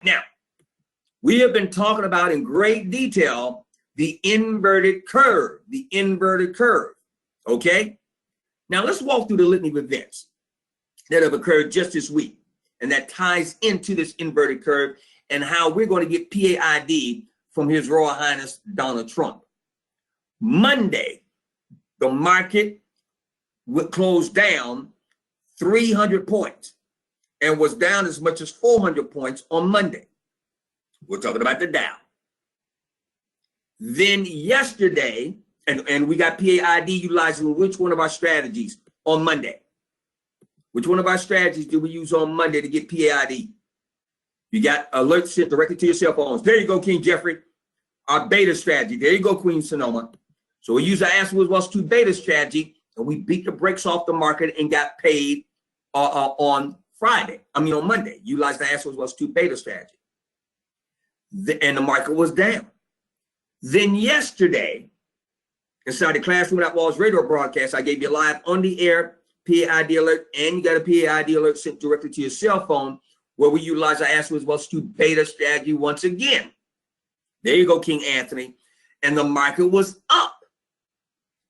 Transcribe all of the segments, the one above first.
Now, we have been talking about in great detail the inverted curve, okay? Now, let's walk through the litany of events that have occurred just this week, and that ties into this inverted curve and how we're going to get PAID from His Royal Highness Donald Trump. Monday, the market would close down 300 points and was down as much as 400 points on Monday. We're talking about the Dow. Then yesterday, and we got PAID utilizing which one of our strategies on Monday? Which one of our strategies do we use on Monday to get PAID? You got alerts sent directly to your cell phones. There you go, King Jeffrey. Our beta strategy. There you go, Queen Sonoma. So we use our Ask Wizz Wall Street beta strategy, and we beat the brakes off the market and got paid on Monday. Utilized the Ask Wizz Wall Street beta strategy. And the market was down. Then yesterday, inside the Classroom Without Walls radio broadcast, I gave you live on the air PAID alert, and you got a PAID alert sent directly to your cell phone, where we utilize our Ask Wizz Wall Street beta strategy once again. There you go, King Anthony. And the market was up.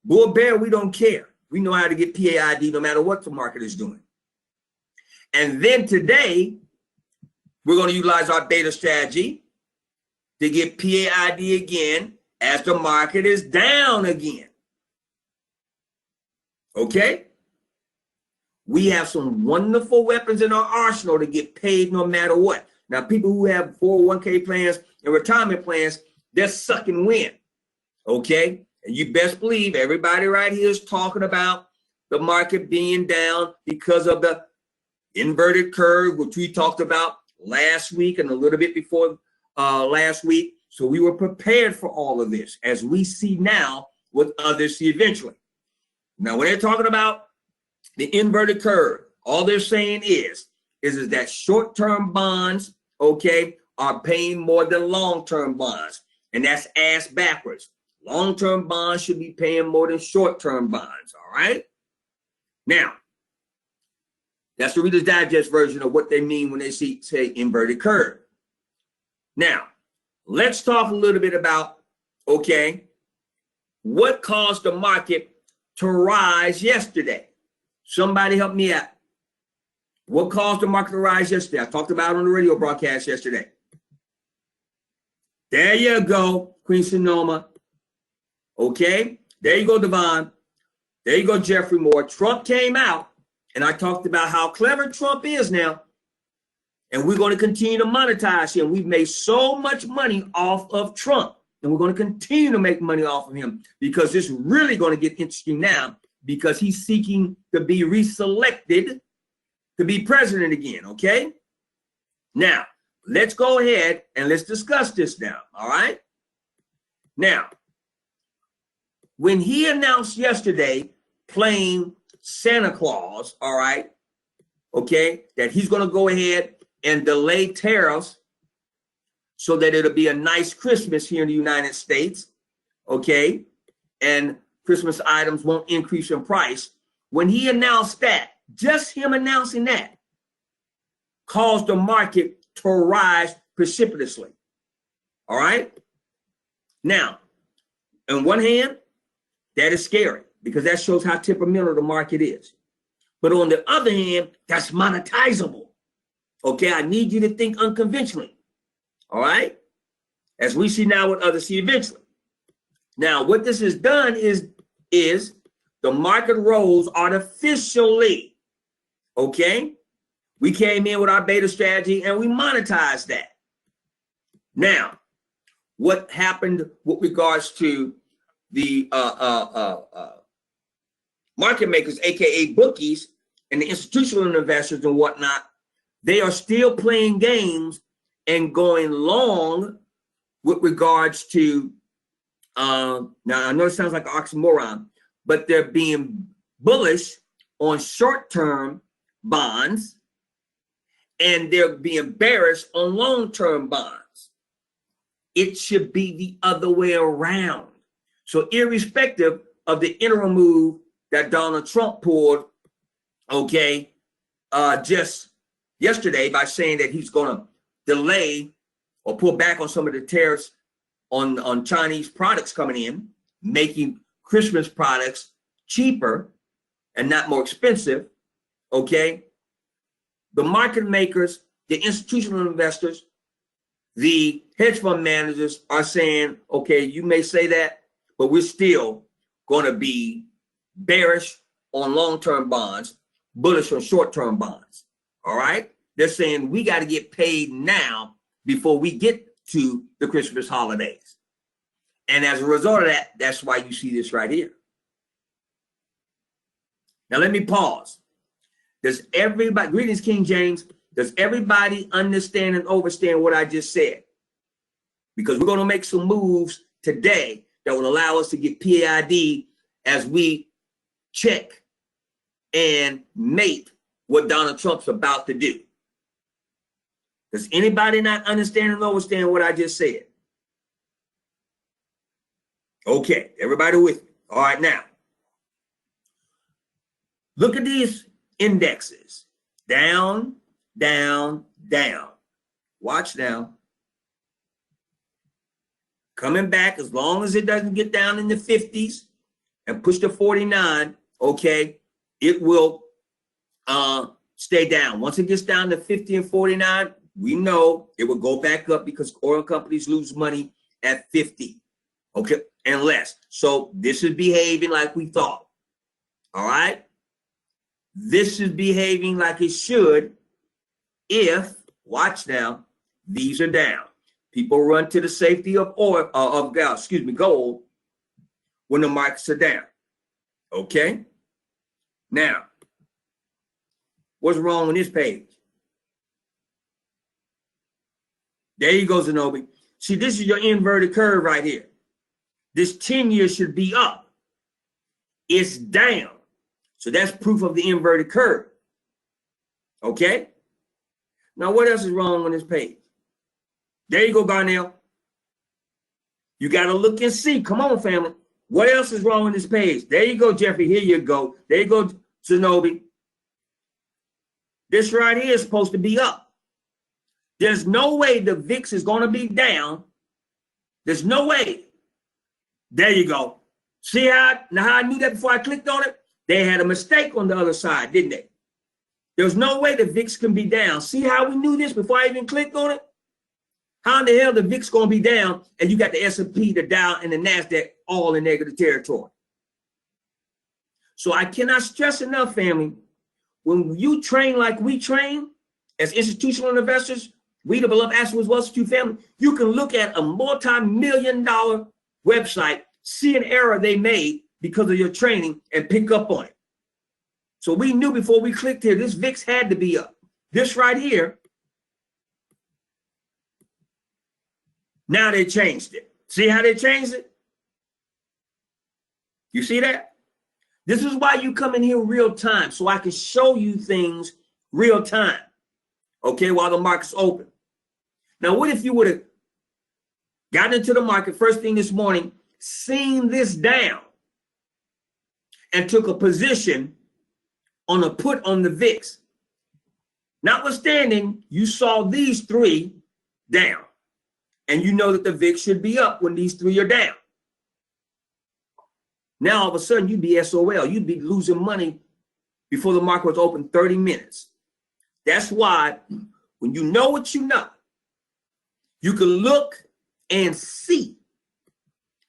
Bull bear, we don't care. We know how to get PAID no matter what the market is doing. And then today, we're going to utilize our beta strategy to get PAID again as the market is down again. Okay? We have some wonderful weapons in our arsenal to get paid no matter what. Now, people who have 401k plans and retirement plans, they're sucking wind. Okay? And you best believe everybody right here is talking about the market being down because of the inverted curve, which we talked about last week and a little bit before last week. So we were prepared for all of this, as we see now what others see eventually. Now, when they're talking about the inverted curve, all they're saying is that short-term bonds, okay, are paying more than long-term bonds. And that's ass backwards. Long-term bonds should be paying more than short-term bonds, all right? Now, that's the Reader's Digest version of what they mean when they say inverted curve. Now, let's talk a little bit about, okay, what caused the market to rise yesterday? Somebody help me out. What caused the market to rise yesterday? I talked about it on the radio broadcast yesterday. There you go, Queen Sonoma. Okay, there you go, Devon. There you go, Jeffrey Moore. Trump came out, and I talked about how clever Trump is now. And we're going to continue to monetize him. We've made so much money off of Trump, and we're going to continue to make money off of him, because it's really going to get interesting now, because he's seeking to be reselected to be president again, okay? Now, let's go ahead and let's discuss this now, all right? Now, when he announced yesterday playing Santa Claus, all right, okay, that he's going to go ahead and delay tariffs so that it'll be a nice Christmas here in the United States, okay, and Christmas items won't increase in price. When he announced that, just him announcing that caused the market to rise precipitously, all right? Now, on one hand, that is scary, because that shows how temperamental the market is. But on the other hand, that's monetizable. Okay, I need you to think unconventionally, all right? As we see now what others see eventually. Now, what this has done is the market rose artificially, okay? We came in with our beta strategy and we monetized that. Now, what happened with regards to the market makers, AKA bookies, and the institutional investors and whatnot? They are still playing games and going long with regards to, now I know it sounds like an oxymoron, but they're being bullish on short-term bonds and they're being bearish on long-term bonds. It should be the other way around. So irrespective of the interim move that Donald Trump pulled, okay, just yesterday by saying that he's going to delay or pull back on some of the tariffs on Chinese products coming in, making Christmas products cheaper and not more expensive, okay? The market makers, the institutional investors, the hedge fund managers are saying, okay, you may say that, but we're still going to be bearish on long-term bonds, bullish on short-term bonds, all right? They're saying we got to get paid now before we get to the Christmas holidays. And as a result of that, that's why you see this right here. Now, let me pause. Does everybody, greetings, King James, does everybody understand and understand what I just said? Because we're going to make some moves today that will allow us to get PAID as we check and mate what Donald Trump's about to do. Does anybody not understand and understand what I just said? Okay, everybody with me? All right, now, look at these indexes. Down, down, down. Watch now. Coming back, as long as it doesn't get down in the 50s and push to 49, okay, it will stay down. Once it gets down to 50 and 49, we know it will go back up because oil companies lose money at 50, okay, and less. So this is behaving like we thought, all right? This is behaving like it should if, watch now, these are down. People run to the safety of oil, gold when the markets are down, okay? Now, what's wrong with this page? There you go, Zenobi. See, this is your inverted curve right here. This 10-year should be up. It's down. So that's proof of the inverted curve. Okay? Now, what else is wrong on this page? There you go, Garnell. You got to look and see. Come on, family. What else is wrong on this page? There you go, Jeffrey. Here you go. There you go, Zenobi. This right here is supposed to be up. There's no way the VIX is going to be down. There's no way. There you go. See how I knew that before I clicked on it? They had a mistake on the other side, didn't they? There's no way the VIX can be down. See how we knew this before I even clicked on it? How in the hell the VIX going to be down and you got the S&P, the Dow, and the NASDAQ all in negative territory? So I cannot stress enough, family, when you train like we train as institutional investors, we the Beloved Asset Wealth Institute family, you can look at a multi-million-dollar website, see an error they made because of your training and pick up on it. So we knew before we clicked here, this VIX had to be up. This right here, now they changed it. See how they changed it? You see that? This is why you come in here real time, so I can show you things real time, okay, while the market's open. Now, what if you would have gotten into the market first thing this morning, seen this down, and took a position on a put on the VIX? Notwithstanding, you saw these three down, and you know that the VIX should be up when these three are down. Now, all of a sudden, you'd be SOL. You'd be losing money before the market was open 30 minutes. That's why when you know what you know, you can look and see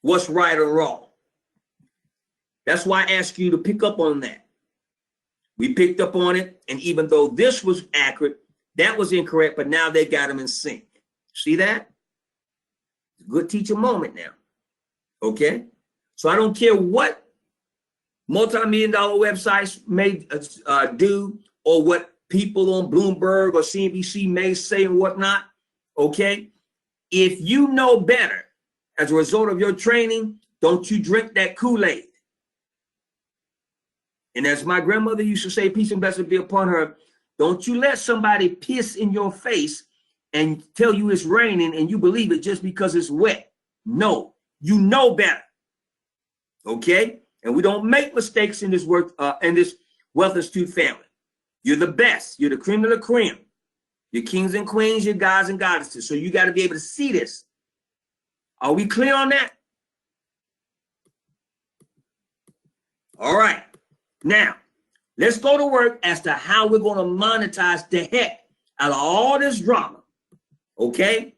what's right or wrong. That's why I ask you to pick up on that. We picked up on it, and even though this was accurate, that was incorrect, but now they got them in sync. See that? Good teacher moment now. Okay? So I don't care what multi-million-dollar websites may do or what people on Bloomberg or CNBC may say and whatnot, okay? If you know better as a result of your training, don't you drink that Kool-Aid. And as my grandmother used to say, peace and blessings be upon her, don't you let somebody piss in your face and tell you it's raining and you believe it just because it's wet. No, you know better. Okay? And we don't make mistakes in this work in this Wealth Institute family. You're the best. You're the cream of the cream. Your kings and queens, your gods and goddesses. So you got to be able to see this. Are we clear on that? All right. Now, let's go to work as to how we're going to monetize the heck out of all this drama. Okay?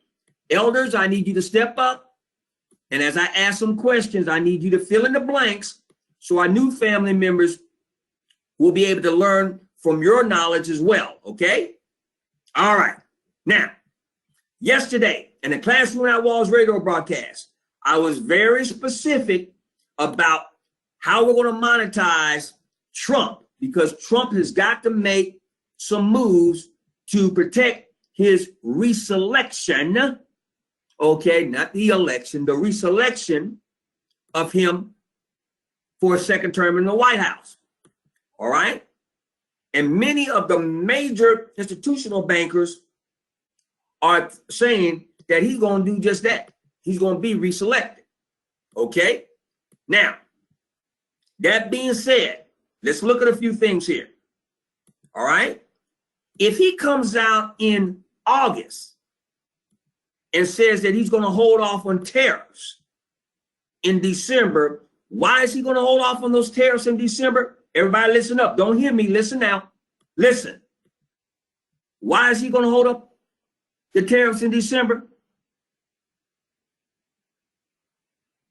Elders, I need you to step up. And as I ask some questions, I need you to fill in the blanks so our new family members will be able to learn from your knowledge as well. Okay? All right. Now, yesterday in the Classroom Without Walls radio broadcast, I was very specific about how we're going to monetize Trump, because Trump has got to make some moves to protect his reselection. Okay, not the election, the reselection of him for a second term in the White House. All right. And many of the major institutional bankers are saying that he's going to do just that. He's going to be reselected. Okay. Now, that being said, let's look at a few things here. All right. If he comes out in August and says that he's going to hold off on tariffs in December, why is he going to hold off on those tariffs in December? Everybody listen up. Don't hear me. Listen now. Listen. Why is he going to hold up the tariffs in December?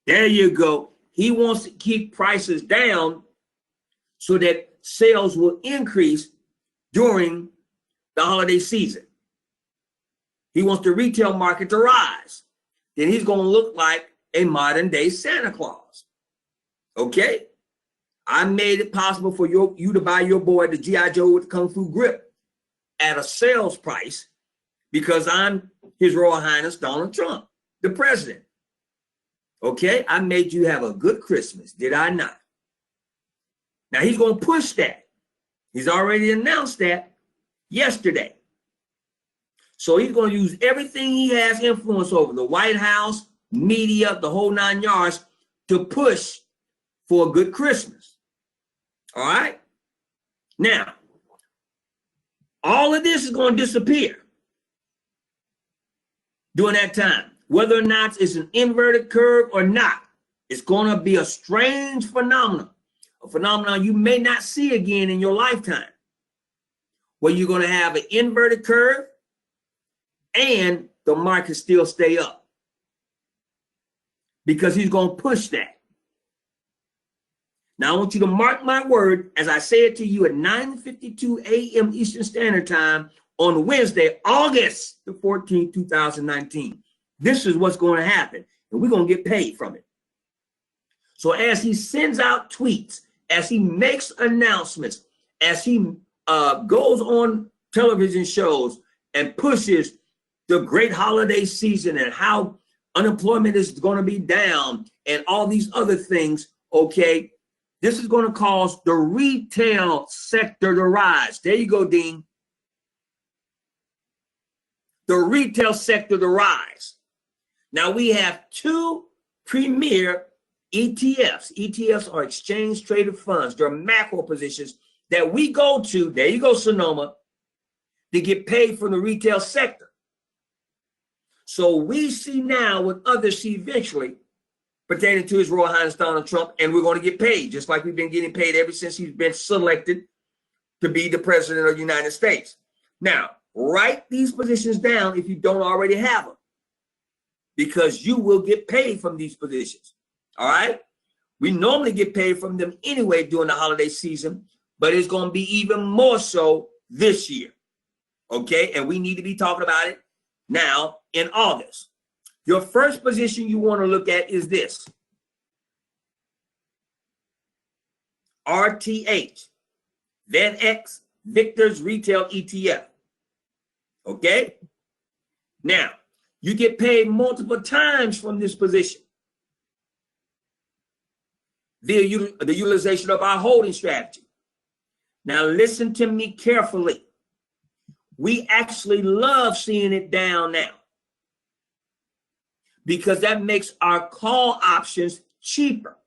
There you go. He wants to keep prices down so that sales will increase during the holiday season. He wants the retail market to rise. Then he's going to look like a modern day Santa Claus. Okay? I made it possible for you to buy your boy the G.I. Joe with the Kung Fu grip at a sales price because I'm His Royal Highness Donald Trump, the president. Okay? I made you have a good Christmas, did I not? Now he's going to push that. He's already announced that yesterday. So he's going to use everything he has influence over, the White House, media, the whole 9 yards, to push for a good Christmas. All right? Now, all of this is going to disappear during that time. Whether or not it's an inverted curve or not, it's going to be a strange phenomenon, a phenomenon you may not see again in your lifetime, where you're going to have an inverted curve and the market still stay up, because he's going to push that. Now, I want you to mark my word as I say it to you at 9:52 a.m. Eastern Standard Time on Wednesday, August the 14th, 2019. This is what's going to happen, and we're going to get paid from it. So as he sends out tweets, as he makes announcements, as he goes on television shows and pushes the great holiday season and how unemployment is going to be down and all these other things, okay, this is going to cause the retail sector to rise. There you go, Dean. The retail sector to rise. Now we have two premier ETFs. ETFs are exchange traded funds. They're macro positions that we go to, there you go, Sonoma, to get paid from the retail sector. So we see now what others see eventually pertaining to His Royal Highness Donald Trump, and we're going to get paid, just like we've been getting paid ever since he's been selected to be the president of the United States. Now, write these positions down if you don't already have them, because you will get paid from these positions. All right? We normally get paid from them anyway during the holiday season, but it's going to be even more so this year. Okay? And we need to be talking about it now in August. Your first position you want to look at is this. RTH, VanEck Victor's Retail ETF. Okay? Now, you get paid multiple times from this position via the utilization of our holding strategy. Now, listen to me carefully. We actually love seeing it down now, because that makes our call options cheaper.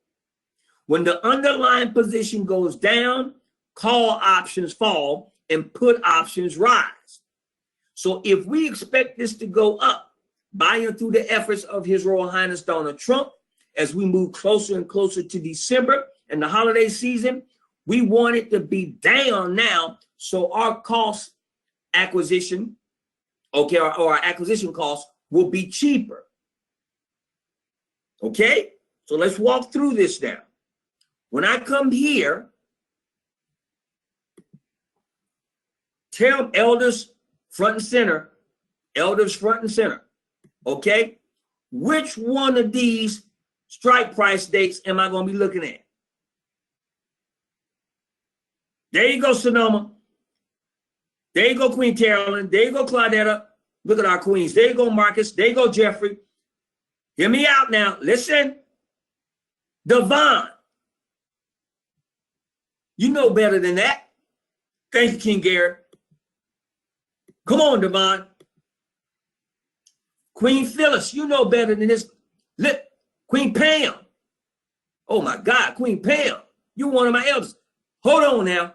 When the underlying position goes down, call options fall and put options rise. So if we expect this to go up, buying through the efforts of His Royal Highness Donald Trump, as we move closer and closer to December and the holiday season, we want it to be down now so our cost acquisition, okay, or our acquisition costs will be cheaper. Okay, so let's walk through this now. When I come here, tell elders front and center, elders front and center, okay, which one of these strike price dates am I going to be looking at? There you go, Sonoma. There you go, Queen Carolyn. There you go, Claudetta. Look at our queens. There you go, Marcus. There you go, Jeffrey. Hear me out now. Listen. Devon. You know better than that. Thank you, King Gary. Come on, Devon. Queen Phyllis, you know better than this. Look, Queen Pam. Oh, my God, Queen Pam. You're one of my elders. Hold on now.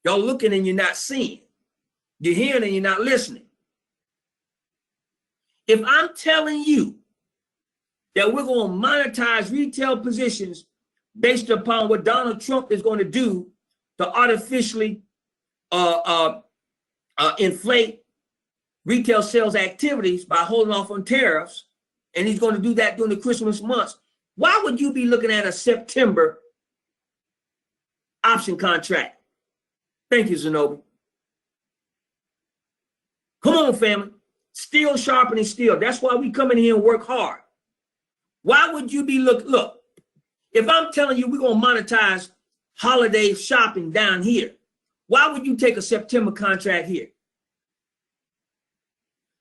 Y'all looking and you're not seeing. You're hearing and you're not listening. If I'm telling you that we're going to monetize retail positions based upon what Donald Trump is going to do to artificially inflate retail sales activities by holding off on tariffs, and he's going to do that during the Christmas months, why would you be looking at a September option contract? Thank you, Zenobi. Come on, family. Steel sharpening steel. That's why we come in here and work hard. Why would you be look, if I'm telling you we're going to monetize holiday shopping down here, why would you take a September contract here?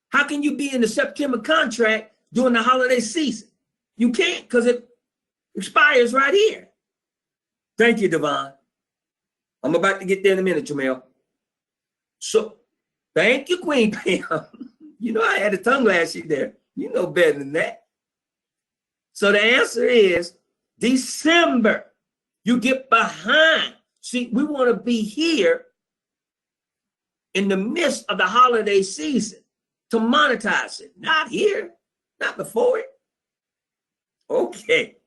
How can you be in the September contract during the holiday season? You can't, because it expires right here. Thank you, Devon. I'm about to get there in a minute, Jamel. So, thank you, Queen Pam. You know I had a tongue last year there. You know better than that. So the answer is December. You get behind. See, we want to be here in the midst of the holiday season to monetize it. Not here, not before it. Okay.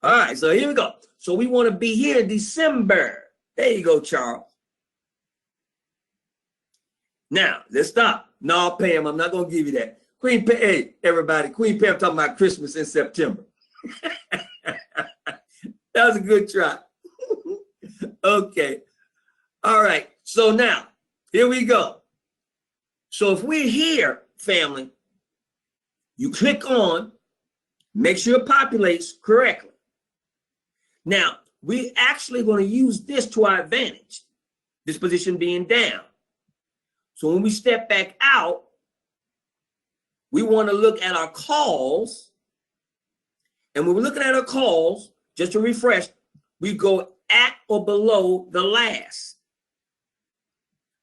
All right, so here we go. So we want to be here in December. There you go, Charles. Now, let's stop. No, Pam, I'm not going to give you that. Queen Pam, hey, everybody, Queen Pam talking about Christmas in September. That was a good try. Okay. All right. So now, here we go. So if we're here, family, you click on, make sure it populates correctly. Now, we're actually going to use this to our advantage, this position being down. So when we step back out, we want to look at our calls. And when we're looking at our calls, just to refresh, we go at or below the last.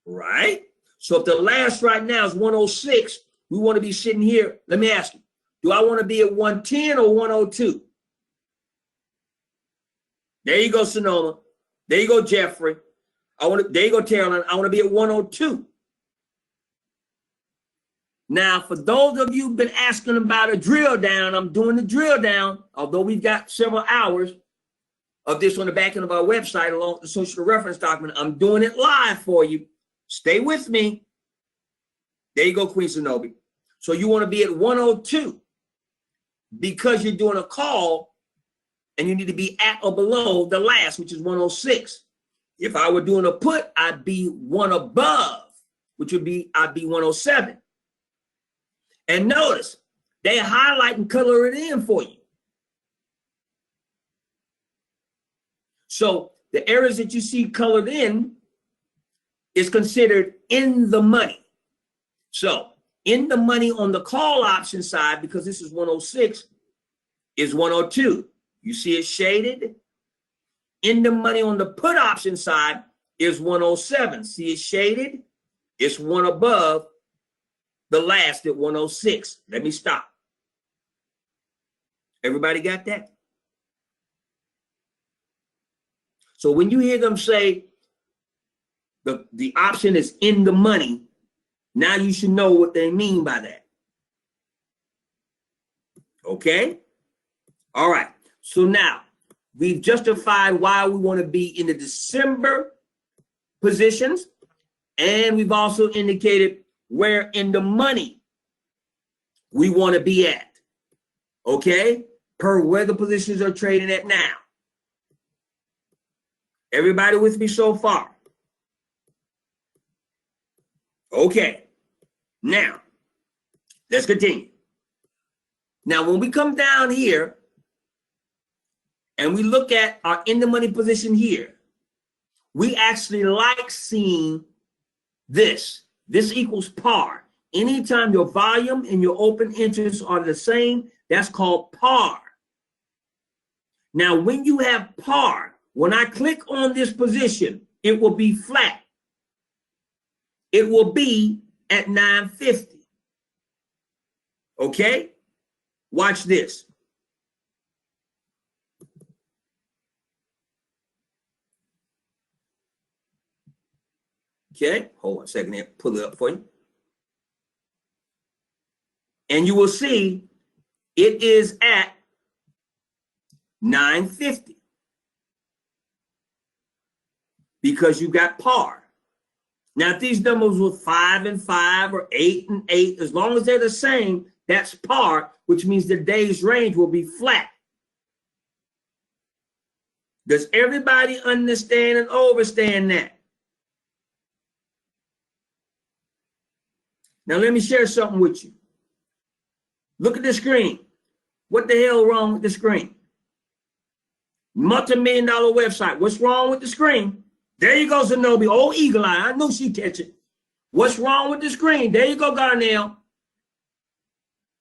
Right? So if the last right now is 106, we want to be sitting here. Let me ask you, do I want to be at 110 or 102? There you go, Sonoma. There you go, Jeffrey. There you go, Carolyn. I want to be at 102. Now, for those of you who've been asking about a drill down, I'm doing the drill down, although we've got several hours of this on the back end of our website along with the social reference document. I'm doing it live for you. Stay with me. There you go, Queen Zenobi. So you want to be at 102 because you're doing a call and you need to be at or below the last, which is 106. If I were doing a put, I'd be one above, which would be, I'd be 107. And notice, they highlight and color it in for you. So the areas that you see colored in is considered in the money. So in the money on the call option side, because this is 106, is 102. You see it shaded? In the money on the put option side is 107. See it shaded? It's one above the last at 106. Let me stop. Everybody got that? So when you hear them say the option is in the money. Now you should know what they mean by that. Okay? All right. So now we've justified why we want to be in the December positions, and we've also indicated where in the money we want to be at. Okay? Per where the positions are trading at now. Everybody with me so far? Okay. Now, let's continue. Now, when we come down here and we look at our in the money position here, we actually like seeing this. This equals par. Anytime your volume and your open interest are the same, that's called par. Now, when you have par, when I click on this position, it will be flat. It will be at 950. Okay? Watch this. Okay, hold on a second here, pull it up for you. And you will see it is at 950 because you got par. Now, if these numbers were 5 and 5 or 8 and 8, as long as they're the same, that's par, which means the day's range will be flat. Does everybody understand and understand that? Now, let me share something with you. Look at the screen. What the hell wrong with the screen? Multi-million-dollar website. What's wrong with the screen? There you go, Zenobi. Oh, eagle eye. I knew she'd catch it. What's wrong with the screen? There you go, Garnell.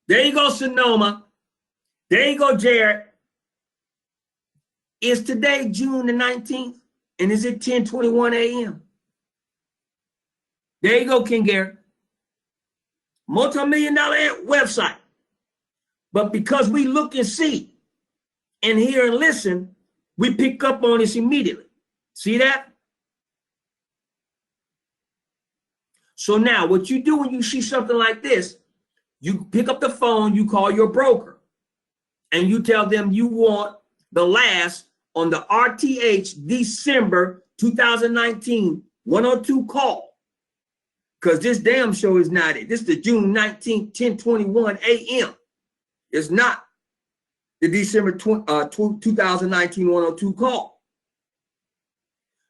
There you go, Sonoma. There you go, Jared. Is today June the 19th? And is it 10:21 a.m.? There you go, King Gary. Multi-million-dollar website. But because we look and see and hear and listen, we pick up on this immediately. See that? So now what you do when you see something like this, you pick up the phone, you call your broker, and you tell them you want the last on the RTH December 2019 102 call. Because this damn show is not it. This is the June 19th, 10:21 a.m. It's not the December 2019 102 call.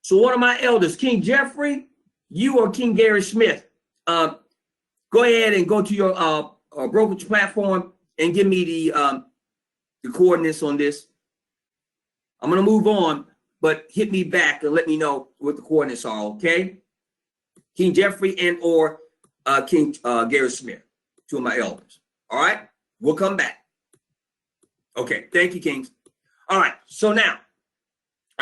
So one of my elders, King Jeffrey, you or King Gary Smith, go ahead and go to your brokerage platform and give me the coordinates on this. I'm going to move on, but hit me back and let me know what the coordinates are, okay? King Jeffrey and or King Gary Smith, two of my elders. All right? We'll come back. Okay, thank you, Kings. All right, so now,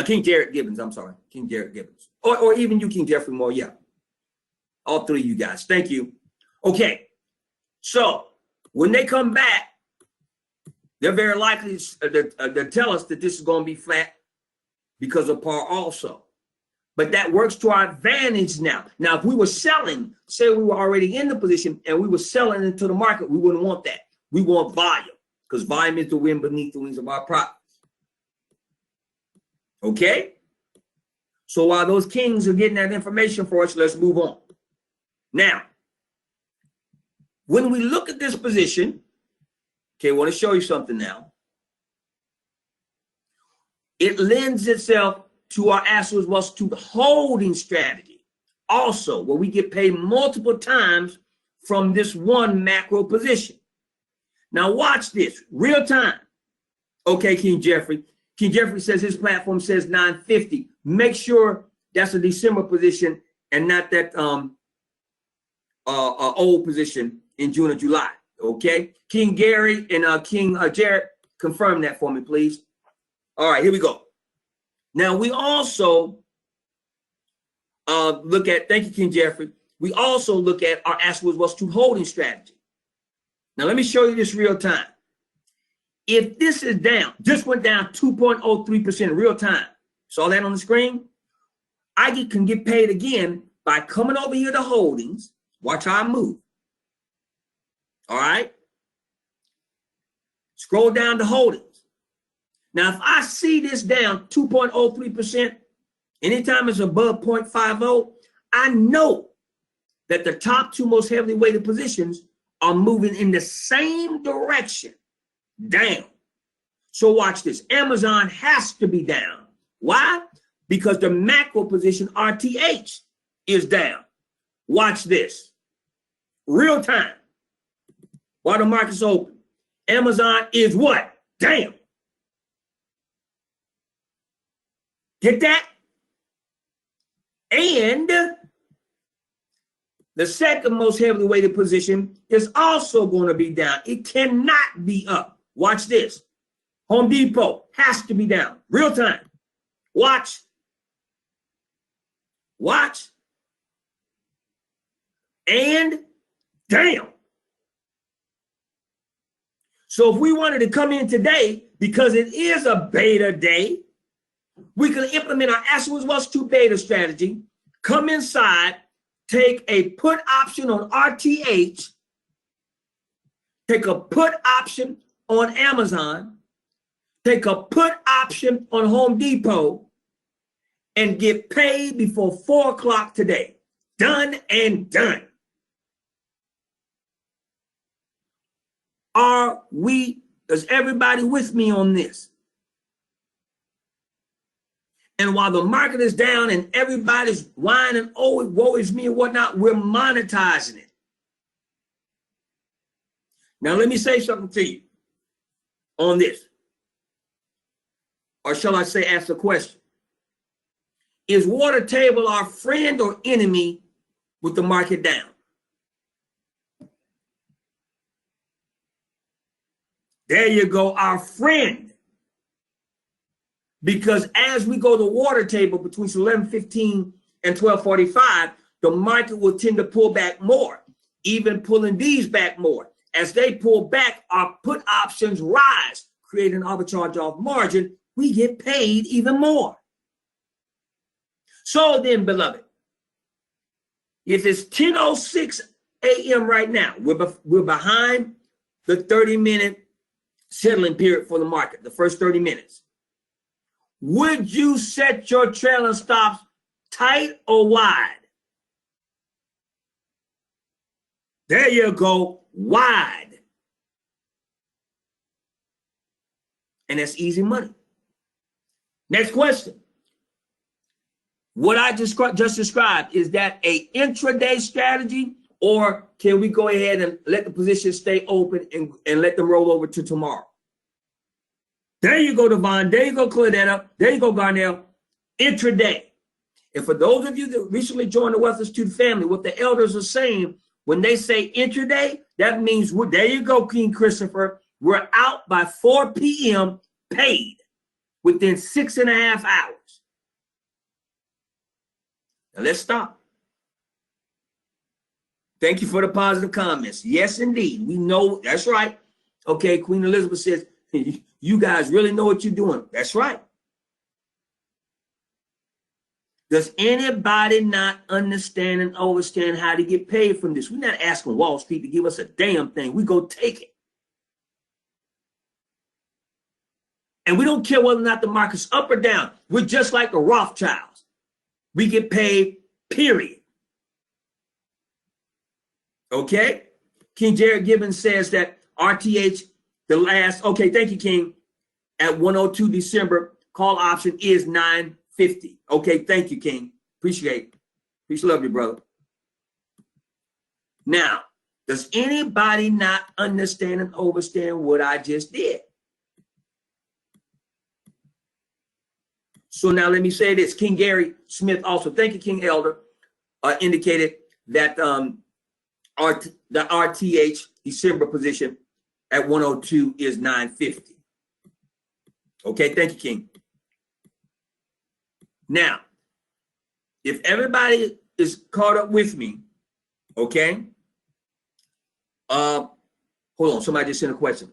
King Jared Gibbons, I'm sorry, King Jared Gibbons. Or even you, King Jeffrey Moore, yeah. All three of you guys, thank you. Okay, so when they come back, they're very likely to tell us that this is going to be flat because of par also. But that works to our advantage now. Now, if we were selling, say we were already in the position and we were selling into the market, we wouldn't want that. We want volume because volume is the wind beneath the wings of our profits. Okay? So while those kings are getting that information for us, let's move on. Now, when we look at this position, okay, I want to show you something now. It lends itself to our as well to the holding strategy also, where we get paid multiple times from this one macro position. Now watch this, real time. Okay, King Jeffrey. King Jeffrey says his platform says 950. Make sure that's a December position and not that old position in June or July. Okay, King Gary and King Jared, confirm that for me, please. All right, here we go. Now we also look at, thank you, King Jeffrey. We also look at our as to holding strategy. Now let me show you this real time. If this is down, just went down 2.03% real time. Saw that on the screen? can get paid again by coming over here to holdings. Watch how I move. All right. Scroll down to holdings. Now, if I see this down 2.03%, anytime it's above 0.50, I know that the top two most heavily weighted positions are moving in the same direction, down. So watch this. Amazon has to be down. Why? Because the macro position, RTH, is down. Watch this. Real time. While the market's open. Amazon is what? Down. Get that? And the second most heavily weighted position is also going to be down. It cannot be up. Watch this. Home Depot has to be down. Real time. Watch. Watch. And down. So if we wanted to come in today, because it is a beta day, we can implement our Asset Wealth 2 beta strategy, come inside, take a put option on RTH, take a put option on Amazon, take a put option on Home Depot, and get paid before 4 o'clock today. Done and done. Is everybody with me on this? And while the market is down and everybody's whining, oh, woe is me and whatnot, we're monetizing it. Now, let me say something to you on this. Or shall I say, ask a question. Is water table our friend or enemy with the market down? There you go, our friend. Because as we go to water table between 11:15 and 12:45, the market will tend to pull back more, even pulling these back more. As they pull back, our put options rise, create an arbitrage off margin. We get paid even more. So then, beloved, if it's 10:06 a.m. right now, we're behind the 30-minute settling period for the market, the first 30 minutes. Would you set your trailing stops tight or wide? There you go, wide. And that's easy money. Next question. What I just described, is that a intraday strategy, or can we go ahead and let the position stay open and let them roll over to tomorrow? There you go, Devon. There you go, Claudetta. There you go, Garnell. Intraday. And for those of you that recently joined the Wealth Institute family, what the elders are saying, when they say intraday, that means, there you go, King Christopher. We're out by 4 p.m. paid within 6.5 hours. Now let's stop. Thank you for the positive comments. Yes, indeed. We know that's right. Okay, Queen Elizabeth says, you guys really know what you're doing. That's right. Does anybody not understand and understand how to get paid from this? We're not asking Wall Street to give us a damn thing. We go take it. And we don't care whether or not the market's up or down. We're just like the Rothschilds. We get paid, period. Okay? King Jared Gibbons says that RTH, the last, okay, thank you, King, at 102 December, call option is 950. Okay, thank you, King. Appreciate it. Peace, love you, brother. Now, does anybody not understand and understand what I just did? So now let me say this. King Gary Smith also, thank you, King Elder, indicated that the RTH December position at 102 is 950. Okay, thank you, King. Now, if everybody is caught up with me, okay, hold on, somebody just sent a question.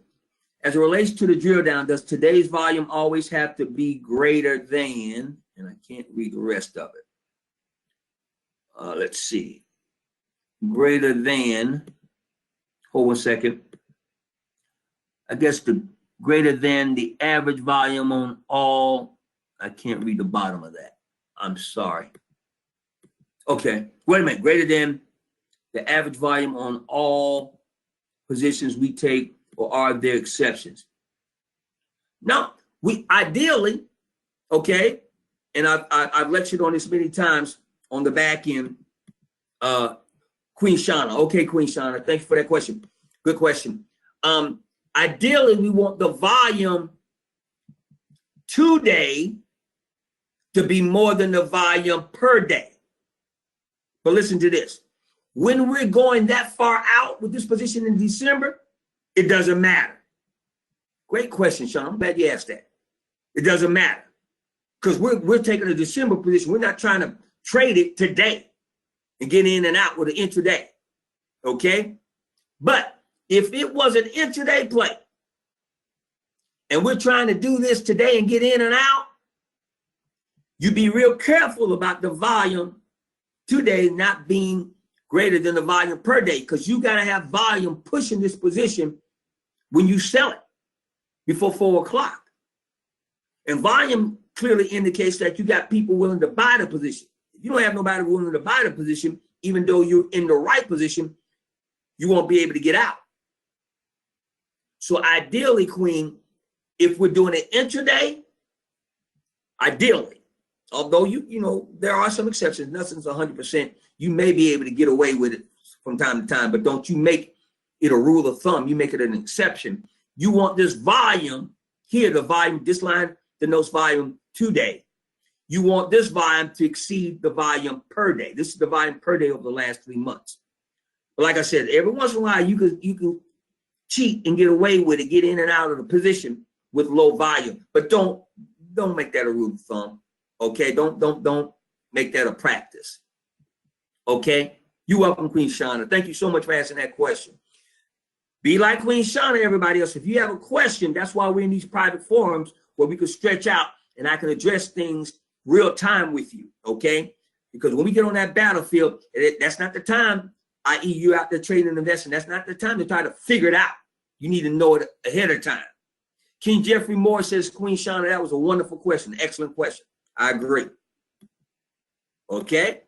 As it relates to the drill down, does today's volume always have to be greater than, and I can't read the rest of it. let's see, greater than, hold 1 second. I guess the greater than the average volume on all, I can't read the bottom of that. I'm sorry. Okay, wait a minute, greater than the average volume on all positions we take, or are there exceptions? No, we ideally, okay, and I've lectured on this many times on the back end. Queen Shauna, okay, Queen Shauna, thank you for that question. Good question. Ideally, we want the volume today to be more than the volume per day. But listen to this. When we're going that far out with this position in December, it doesn't matter. Great question, Sean. I'm glad you asked that. It doesn't matter because we're taking a December position. We're not trying to trade it today and get in and out with an intraday. Okay? But if it was an intraday play and we're trying to do this today and get in and out, you be real careful about the volume today not being greater than the volume per day, because you got to have volume pushing this position when you sell it before 4 o'clock. And volume clearly indicates that you got people willing to buy the position. If you don't have nobody willing to buy the position, even though you're in the right position, you won't be able to get out. So ideally, Queen, if we're doing it intraday, ideally, although you know there are some exceptions, nothing's 100%. You may be able to get away with it from time to time, but don't you make it a rule of thumb. You make it an exception. You want this volume here, the volume, this line denotes volume today. You want this volume to exceed the volume per day. This is the volume per day over the last 3 months. But like I said, every once in a while you can cheat and get away with it, get in and out of the position with low volume. But don't make that a rule of thumb. Okay, don't make that a practice. Okay, you're welcome, Queen Shauna. Thank you so much for asking that question. Be like Queen Shauna, everybody else. If you have a question, that's why we're in these private forums where we can stretch out and I can address things real time with you. Okay, because when we get on that battlefield, that's not the time, i.e. you out there trading and investing. That's not the time to try to figure it out. You need to know it ahead of time. King Jeffrey Moore says, Queen Shauna, that was a wonderful question. Excellent question. I agree. Okay.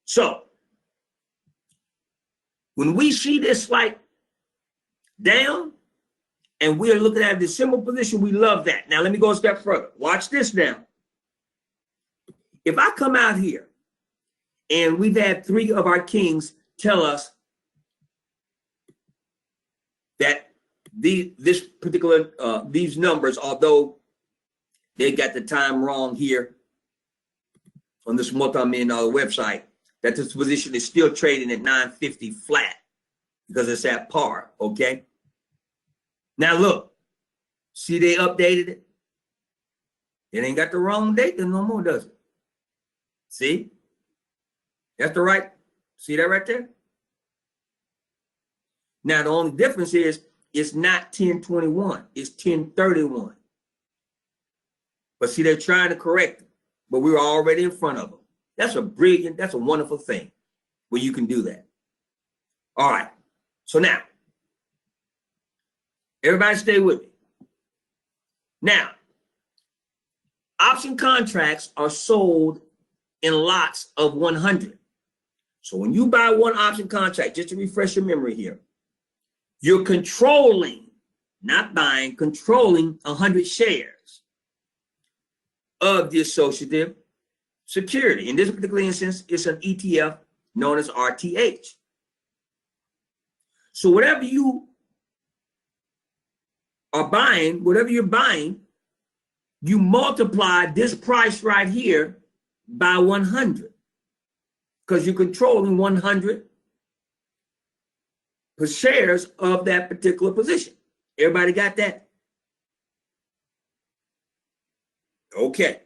So when we see this slight down and we're looking at a December position, we love that. Now let me go a step further. Watch this now. If I come out here and we've had 3 of our kings tell us that these numbers, although they got the time wrong here on this multi-million-dollar website, that this position is still trading at 950 flat because it's at par, okay? Now look, see they updated it? It ain't got the wrong date there no more, does it? See? That's the right, see that right there? Now the only difference is it's not 1021, it's 1031. But see, they're trying to correct it, but we were already in front of them. That's a wonderful thing where you can do that. All right. So now, everybody stay with me. Now, option contracts are sold in lots of 100. So when you buy one option contract, just to refresh your memory here, you're controlling, not buying, controlling 100 shares of the associative security. In this particular instance, it's an ETF known as RTH. So whatever you are buying, whatever you're buying, you multiply this price right here by 100 because you're controlling 100 shares of that particular position. Everybody got that? Okay.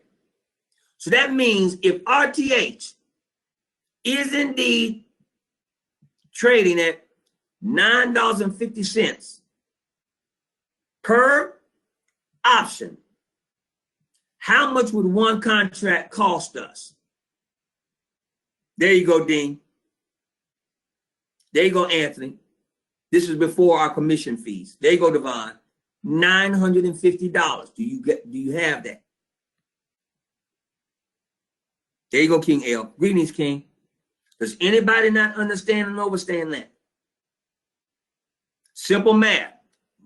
So that means if RTH is indeed trading at $9.50 per option, how much would one contract cost us? There you go, Dean. There you go, Anthony. This is before our commission fees. There you go, Devon. $950. Do you have that? There you go, King L. Greetings, King. Does anybody not understand and understand that? Simple math.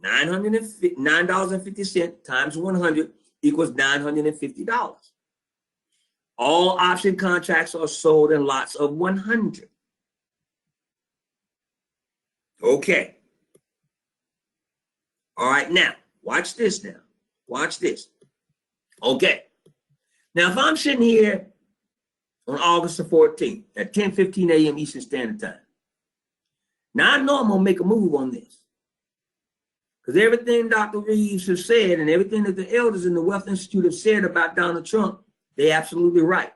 $9.50 times 100 equals $950. All option contracts are sold in lots of 100. Okay. All right, now, watch this now. Watch this. Okay. Now, if I'm sitting here on August the 14th at 10:15 a.m. Eastern Standard Time, now I know I'm going to make a move on this. Because everything Dr. Reeves has said and everything that the elders in the Wealth Institute have said about Donald Trump, they're absolutely right.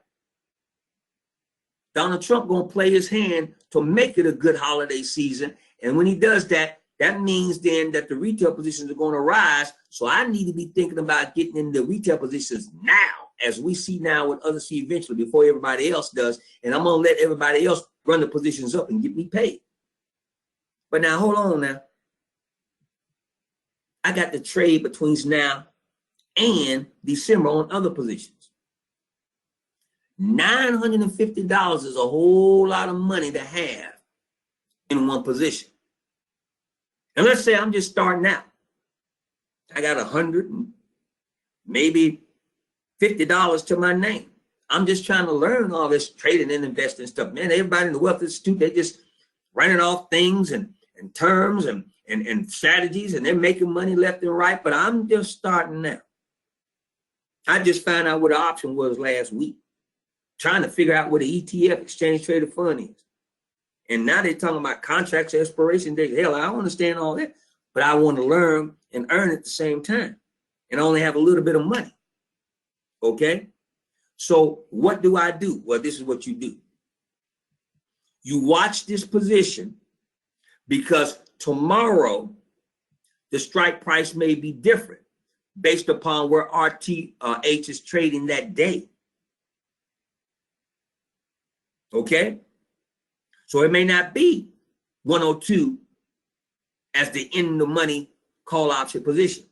Donald Trump going to play his hand to make it a good holiday season. And when he does that, that means then that the retail positions are going to rise. So I need to be thinking about getting into retail positions now, as we see now with others see eventually before everybody else does. And I'm going to let everybody else run the positions up and get me paid. But now, hold on now. I got the trade between now and December on other positions. $950 is a whole lot of money to have in one position. And let's say I'm just starting out. I got $100 and maybe $50 to my name. I'm just trying to learn all this trading and investing stuff. Man, everybody in the Wealth Institute, they just running off things and terms and strategies, and they're making money left and right. But I'm just starting now. I just found out what the option was last week, trying to figure out what the ETF, exchange traded fund, is. And now they're talking about contracts, expiration date. Hell, I don't understand all that, but I want to learn and earn at the same time and only have a little bit of money. Okay? So what do I do? Well, this is what you do. You watch this position, because tomorrow the strike price may be different based upon where RTH is trading that day. Okay? So it may not be 102 as the in the money call option position.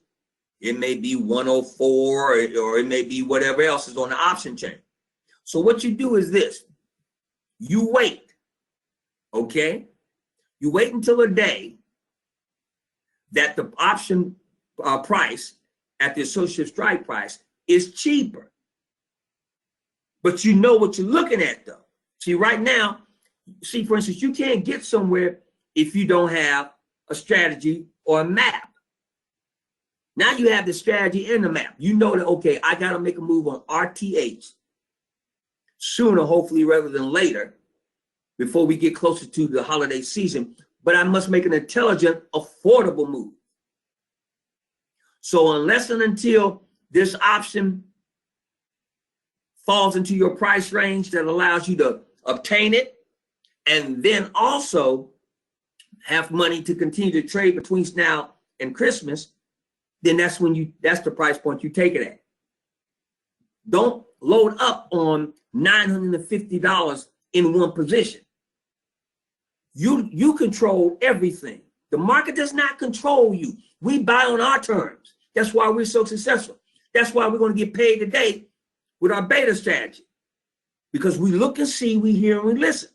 It may be 104 or it may be whatever else is on the option chain. So what you do is this. You wait. Okay? You wait until a day that the option price at the associated strike price is cheaper. But you know what you're looking at, though. See, right now, see, for instance, you can't get somewhere if you don't have a strategy or a map. Now you have the strategy and the map. You know that, okay, I got to make a move on RTH sooner, hopefully, rather than later, before we get closer to the holiday season. But I must make an intelligent, affordable move. So unless and until this option falls into your price range that allows you to obtain it, and then also have money to continue to trade between now and Christmas, then that's the price point you take it at. Don't load up on $950 in one position. You control everything. The market does not control you. We buy on our terms. That's why we're so successful. That's why we're going to get paid today with our beta strategy. Because we look and see, we hear and we listen.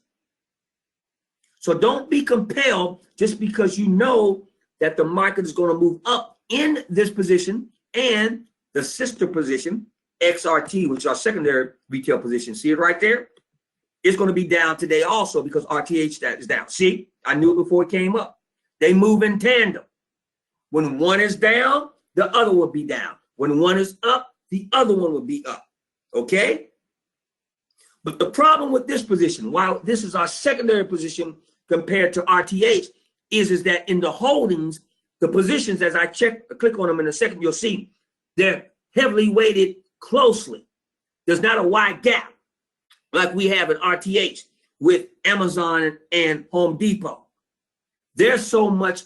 So don't be compelled just because you know that the market is going to move up in this position and the sister position, XRT, which is our secondary retail position. See it right there? It's going to be down today also because RTH is down. See, I knew it before it came up. They move in tandem. When one is down, the other will be down. When one is up, the other one will be up. Okay? But the problem with this position, while this is our secondary position compared to RTH, is that in the holdings, the positions, as I click on them in a second, you'll see they're heavily weighted closely. There's not a wide gap like we have at RTH with Amazon and Home Depot. They're so much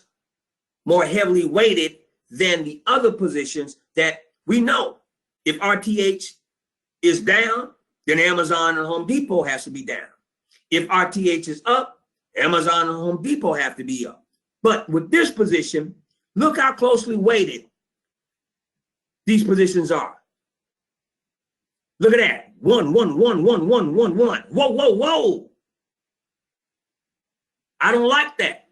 more heavily weighted than the other positions that we know. If RTH is down, then Amazon and Home Depot has to be down. If RTH is up, Amazon and Home Depot have to be up. But with this position, look how closely weighted these positions are. Look at that. 1, 1, 1, 1, 1, 1, 1. Whoa, whoa, whoa. I don't like that.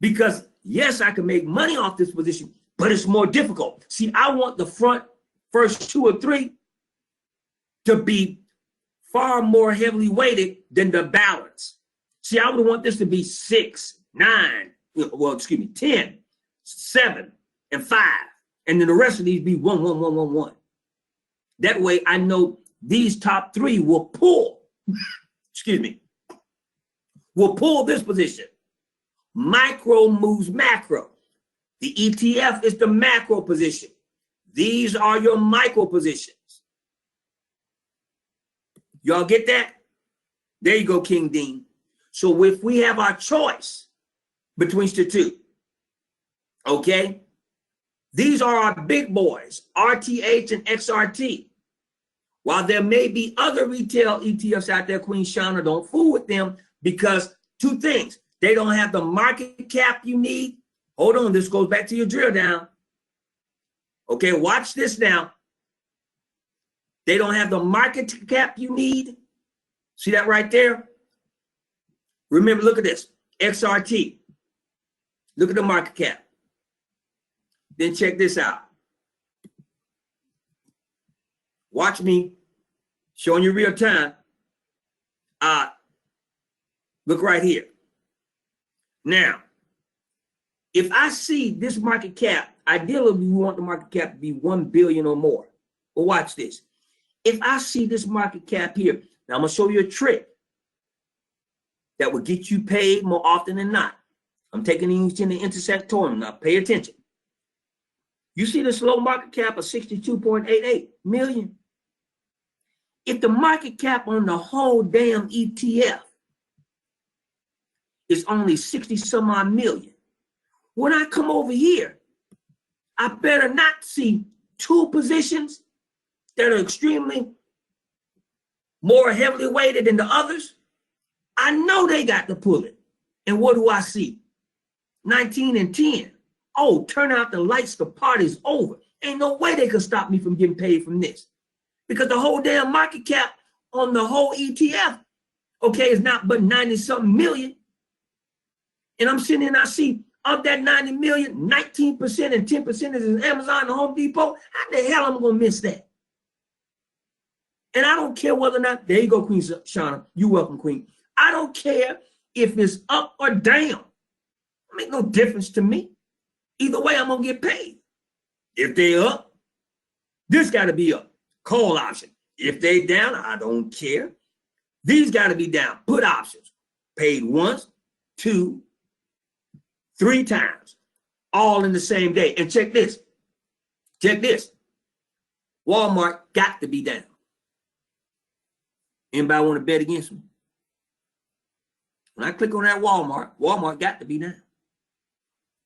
Because, yes, I can make money off this position, but it's more difficult. See, I want the first 2 or 3 to be far more heavily weighted than the balance. See, I would want this to be 6, 9, well, excuse me, 10, 7, and 5. And then the rest of these be 1, 1, 1, 1, 1. That way I know these top 3 will pull, excuse me, will pull this position. Micro moves macro. The ETF is the macro position. These are your micro positions. Y'all get that? There you go, King Dean. So if we have our choice between the 2, okay? These are our big boys, RTH and XRT. While there may be other retail ETFs out there, Queen Shauna, don't fool with them, because 2 things. They don't have the market cap you need. Hold on, this goes back to your drill down. Okay, watch this now. They don't have the market cap you need. See that right there? Remember, look at this. XRT. Look at the market cap. Then check this out. Watch me showing you real time. Look right here. Now, if I see this market cap, ideally we want the market cap to be 1 billion or more. Well, watch this. If I see this market cap here, now I'm going to show you a trick that will get you paid more often than not. I'm taking these in the intersectorial. Now pay attention. You see this low market cap of 62.88 million. If the market cap on the whole damn ETF is only 60 some odd million, when I come over here, I better not see 2 positions that are extremely more heavily weighted than the others. I know they got to pull it. And what do I see? 19 and 10. Oh, turn out the lights, the party's over. Ain't no way they could stop me from getting paid from this. Because the whole damn market cap on the whole ETF, okay, is not but 90-something million. And I'm sitting and I see of that 90 million, 19% and 10% is in Amazon and Home Depot. How the hell am I going to miss that? And I don't care whether or not, there you go, Queen Shauna. You're welcome, Queen. I don't care if it's up or down. It makes no difference to me. Either way, I'm going to get paid. If they up, this got to be up. Call option. If they down, I don't care. These got to be down. Put options. Paid once, 2, 3 times. All in the same day. And check this. Check this. Walmart got to be down. Anybody want to bet against me? When I click on that Walmart got to be down.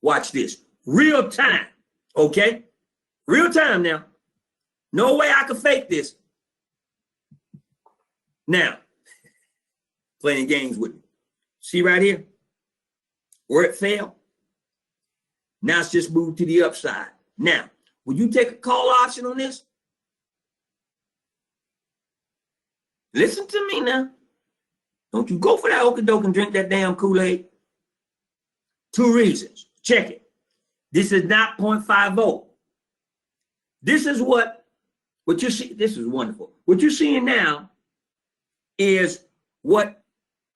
Watch this. Real time. Okay? Real time now. No way I can fake this. Now, playing games with me. See right here? Where it fell? Now it's just moved to the upside. Now, will you take a call option on this? Listen to me now. Don't you go for that okie doke and drink that damn Kool-Aid. 2 reasons. Check it. This is not 0.5 volt. This is what you see. This is wonderful. What you're seeing now is what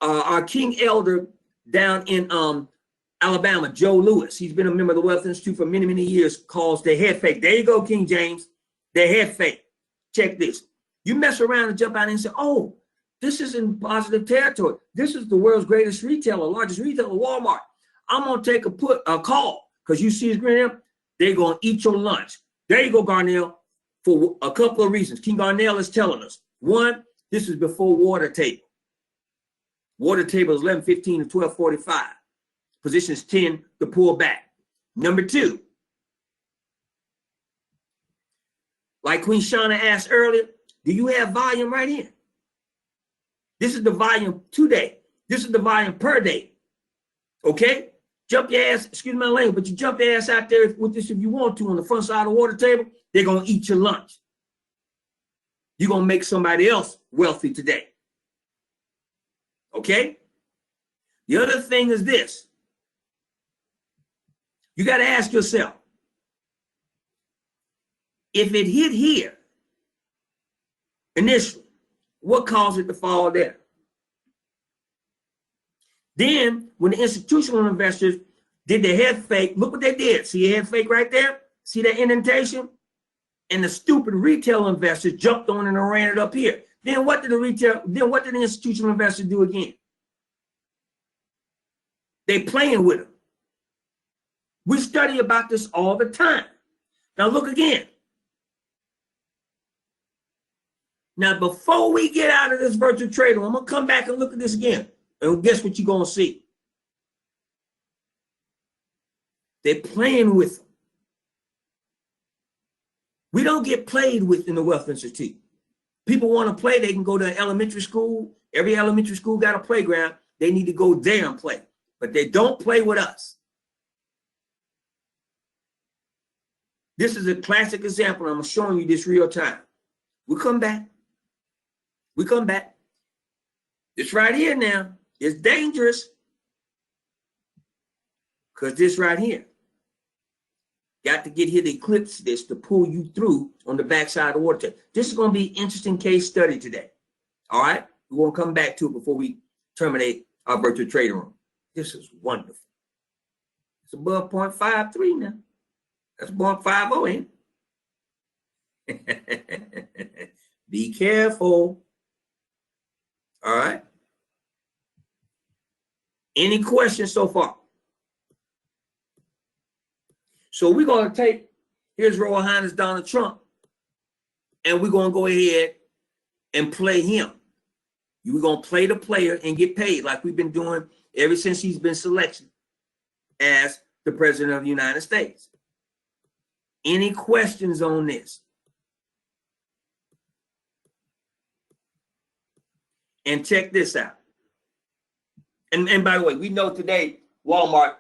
our King Elder down in Alabama, Joe Lewis, he's been a member of the Wealth Institute for many, many years, calls the head fake. There you go, King James. The head fake. Check this. You mess around and jump out and say, oh, this is in positive territory. This is the world's greatest retailer, largest retailer, Walmart. I'm going to take a call because you see his green there. They're going to eat your lunch. There you go, Garnell, for a couple of reasons. King Garnell is telling us. 1, this is before water table. Water table is 11:15 to 12:45. Positions 10 to pull back. Number 2, like Queen Shauna asked earlier, do you have volume right here? This is the volume today. This is the volume per day. Okay? Jump your ass, excuse my language, but you jump your ass out there with this if you want to on the front side of the water table, they're going to eat your lunch. You're going to make somebody else wealthy today. Okay? The other thing is this. You got to ask yourself, if it hit here initially, what caused it to fall there? Then, when the institutional investors did their head fake, look what they did. See a head fake right there? See that indentation? And the stupid retail investors jumped on it and ran it up here. Then what did the institutional investors do again? They playing with them. We study about this all the time. Now look again. Now, before we get out of this virtual trade room, I'm going to come back and look at this again. And guess what you're going to see? They're playing with them. We don't get played with in the Wealth Institute. People want to play, they can go to elementary school. Every elementary school got a playground. They need to go there and play. But they don't play with us. This is a classic example. I'm showing you this real time. We come back. We come back. This right here now is dangerous. Because this right here. Got to get here to eclipse this to pull you through on the backside of the water table. This is going to be an interesting case study today. All right? We won't come back to it before we terminate our virtual trading room. This is wonderful. It's above 0.53 now. That's 0.50, ain't it? Be careful. All right? Any questions so far? So we're going to take His Royal Highness Donald Trump, and we're going to go ahead and play him. We're going to play the player and get paid like we've been doing ever since he's been selected as the President of the United States. Any questions on this? And check this out. And by the way, we know today Walmart,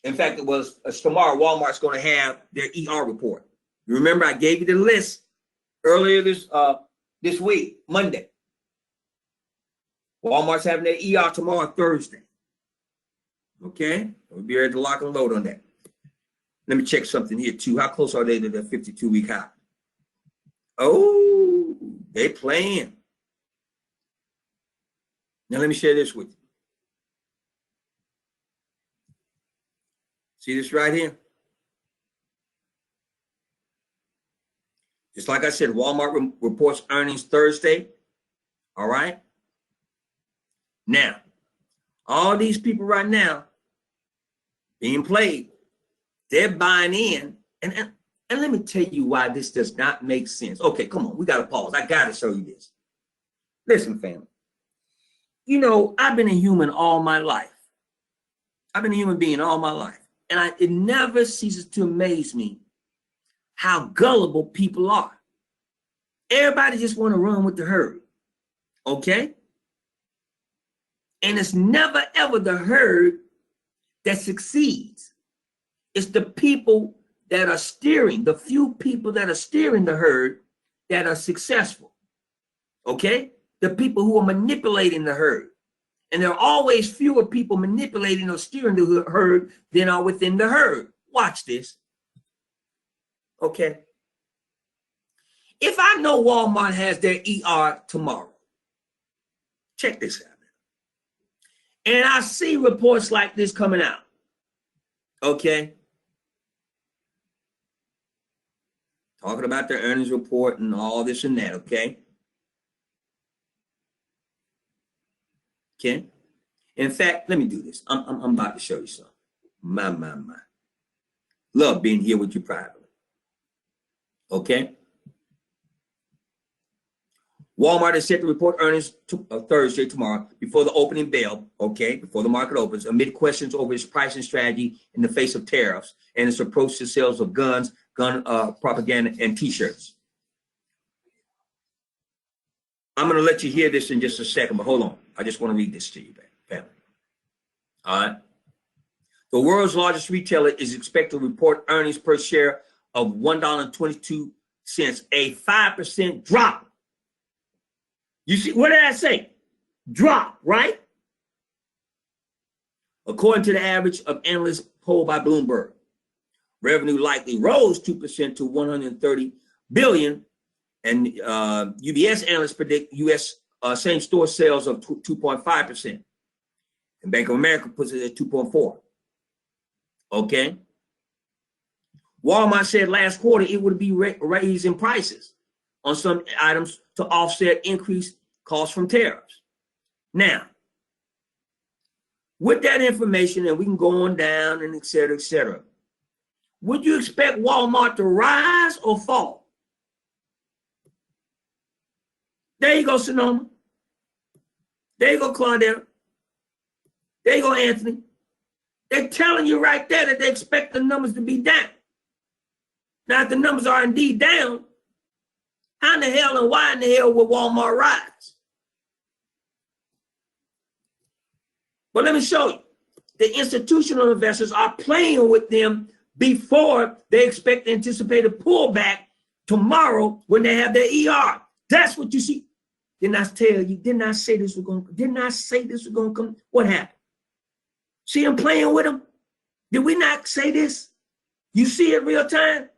in fact, it was tomorrow, Walmart's going to have their ER report. You remember I gave you the list earlier this week, Monday. Walmart's having their ER tomorrow, Thursday. Okay? We'll be ready to lock and load on that. Let me check something here, too. How close are they to the 52-week high? Oh, they playing. Now, let me share this with you. See this right here? Just like I said, Walmart reports earnings Thursday. All right? Now, all these people right now being played, they're buying in. And let me tell you why this does not make sense. Okay, come on. We got to pause. I got to show you this. Listen, family. You know, I've been a human all my life. I've been a human being all my life. And it never ceases to amaze me how gullible people are. Everybody just want to run with the herd. Okay? And it's never, ever the herd that succeeds. It's the people that are steering, the few people that are steering the herd that are successful. Okay? The people who are manipulating the herd. And there are always fewer people manipulating or steering the herd than are within the herd. Watch this. Okay. If I know Walmart has their ER tomorrow, check this out. And I see reports like this coming out. Okay. Talking about their earnings report and all this and that. Okay. Okay. In fact, let me do this. I'm about to show you something. My. Love being here with you privately. Okay. Walmart is set to report earnings Thursday, tomorrow, before the opening bell, okay, before the market opens, amid questions over its pricing strategy in the face of tariffs and its approach to sales of guns, gun propaganda, and T-shirts. I'm going to let you hear this in just a second, but hold on. I just want to read this to you, family. All right. The world's largest retailer is expected to report earnings per share of $1.22, a 5% drop. You see, what did I say? Drop, right? According to the average of analysts polled by Bloomberg, revenue likely rose 2% to $130 billion, and UBS analysts predict U.S. Same-store sales of 2.5%, and Bank of America puts it at 2.4%. Okay. Walmart said last quarter it would be raising prices on some items to offset increased costs from tariffs. Now, with that information, and we can go on down and et cetera, would you expect Walmart to rise or fall? There you go, Sonoma. There you go, Claudette. There you go, Anthony. They're telling you right there that they expect the numbers to be down. Now, if the numbers are indeed down, how in the hell and why in the hell will Walmart rise? But let me show you. The institutional investors are playing with them before they expect the anticipated pullback tomorrow when they have their ER. That's what you see. Didn't I tell you? Didn't I say this was going to come? What happened? See them playing with them? Did we not say this? You see it real time?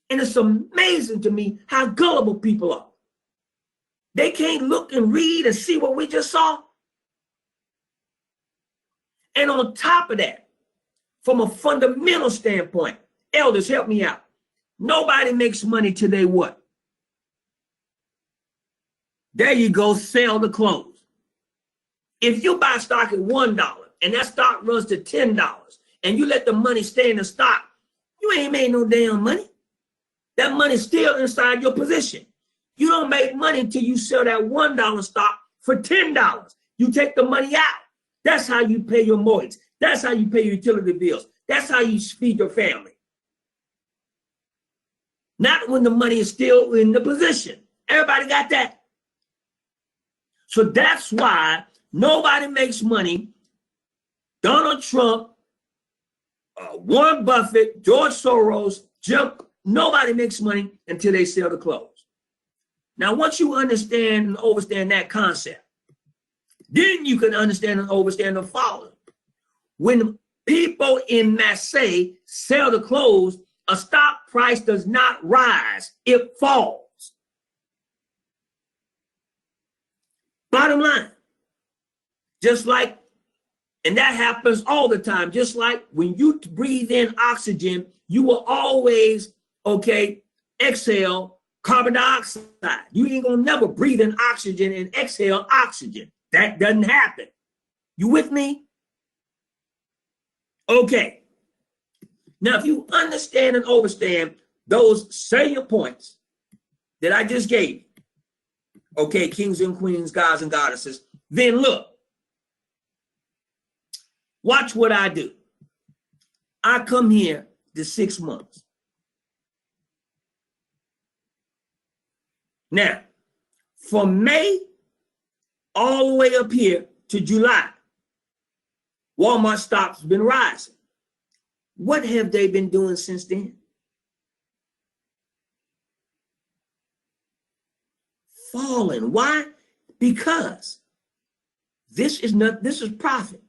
And it's amazing to me how gullible people are. They can't look and read and see what we just saw. And on top of that, from a fundamental standpoint, elders, help me out. Nobody makes money till they what? There you go, sell the close. If you buy stock at $1 and that stock runs to $10 and you let the money stay in the stock, you ain't made no damn money. That money's still inside your position. You don't make money until you sell that $1 stock for $10. You take the money out. That's how you pay your mortgage. That's how you pay your utility bills. That's how you feed your family. Not when the money is still in the position. Everybody got that? So that's why nobody makes money. Donald Trump, Warren Buffett, George Soros, nobody makes money until they sell the clothes. Now, once you understand and understand that concept, then you can understand and understand the following. When people in Marseille sell the clothes, a stock price does not rise, it falls. Bottom line. Just like, and that happens all the time, just like when you breathe in oxygen, you will always, exhale carbon dioxide. You ain't gonna never breathe in oxygen and exhale oxygen. That doesn't happen. You with me? Okay. Now, if you understand and understand those salient points that I just gave you, kings and queens, gods and goddesses, then look, watch what I do. I come here to 6 months. Now, from May all the way up here to July, Walmart stock's been rising. What have they been doing since then? Falling. Why? Because this is profit.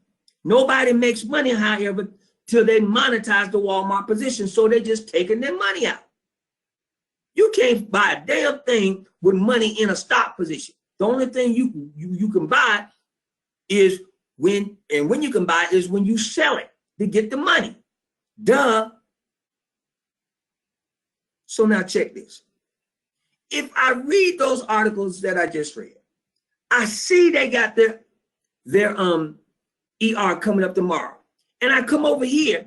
Nobody makes money, however, till they monetize the Walmart position, so they're just taking their money out. You can't buy a damn thing with money in a stock position. The only thing you can buy is when you can buy is when you sell it to get the money. Duh. So now check this. If I read those articles that I just read, I see they got their ER coming up tomorrow. And I come over here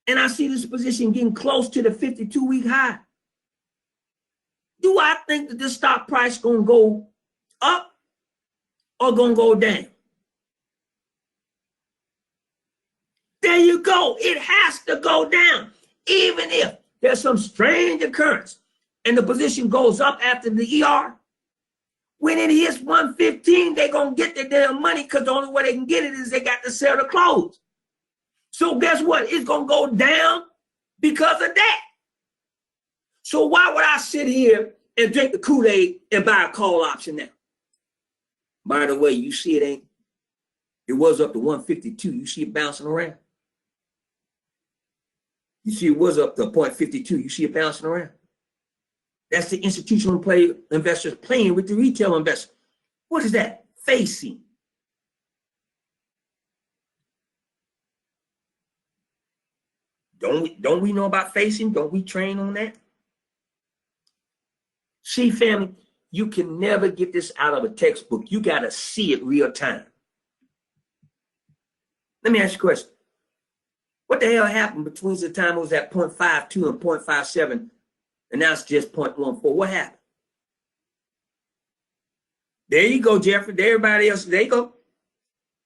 and I see this position getting close to the 52-week high. Do I think that this stock price gonna go up or gonna go down? There you go. It has to go down. Even if there's some strange occurrence and the position goes up after the ER, When it hits 115, they're going to get their damn money because the only way they can get it is they got to sell the clothes. So guess what? It's going to go down because of that. So why would I sit here and drink the Kool-Aid and buy a call option now? By the way, you see it was up to 152. You see it bouncing around. You see it was up to 0.52. You see it bouncing around. That's the institutional investors playing with the retail investor. What is that? Facing. Don't we know about facing? Don't we train on that? See, family, you can never get this out of a textbook. You got to see it real time. Let me ask you a question. What the hell happened between the time it was at 0.52 and 0.57, and now it's just 0.14? What happened? There you go, Jeffrey. There, everybody else, there you go.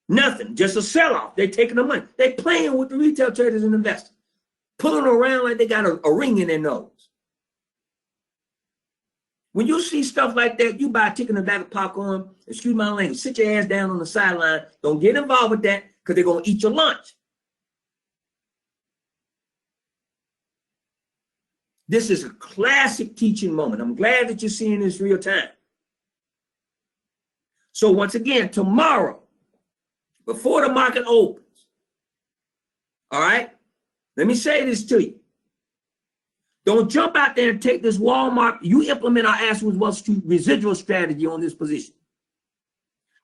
Nothing, just a sell-off. They're taking the money. They're playing with the retail traders and investors, pulling around like they got a ring in their nose. When you see stuff like that, you buy a ticket in the back of popcorn, excuse my language, sit your ass down on the sideline. Don't get involved with that because they're going to eat your lunch. This is a classic teaching moment. I'm glad that you're seeing this real time. So once again, tomorrow, before the market opens, all right, let me say this to you. Don't jump out there and take this Walmart. You implement our Ashwood Wall Street residual strategy on this position.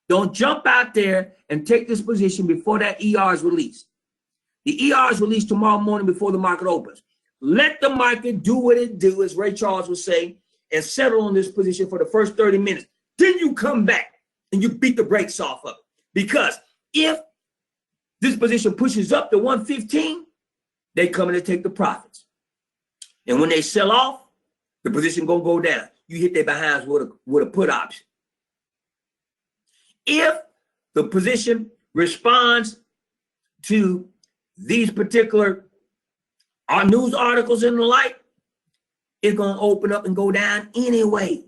Don't jump out there and take this position before that ER is released. The ER is released tomorrow morning before the market opens. Let the market do what it do, as Ray Charles would say, and settle on this position for the first 30 minutes. Then you come back and you beat the brakes off of it. Because if this position pushes up to 115, they come in to take the profits. And when they sell off, the position gonna go down. You hit their behinds with a put option. If the position responds to these particular news articles and the like, it's gonna open up and go down anyway.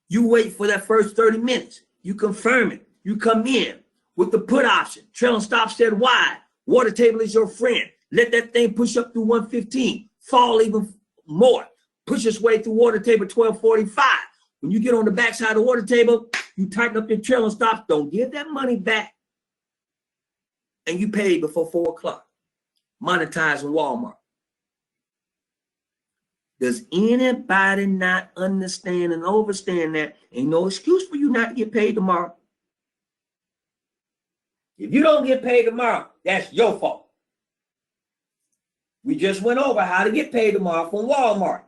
You wait for that first 30 minutes. You confirm it. You come in with the put option. Trailing stop set wide. Water table is your friend. Let that thing push up through 115. Fall even more. Push its way through water table 1245. When you get on the backside of the water table, you tighten up your trailing stops. Don't give that money back. And you pay before 4 o'clock. Monetizing Walmart. Does anybody not understand and understand that? Ain't no excuse for you not to get paid tomorrow. If you don't get paid tomorrow, that's your fault. We just went over how to get paid tomorrow from Walmart.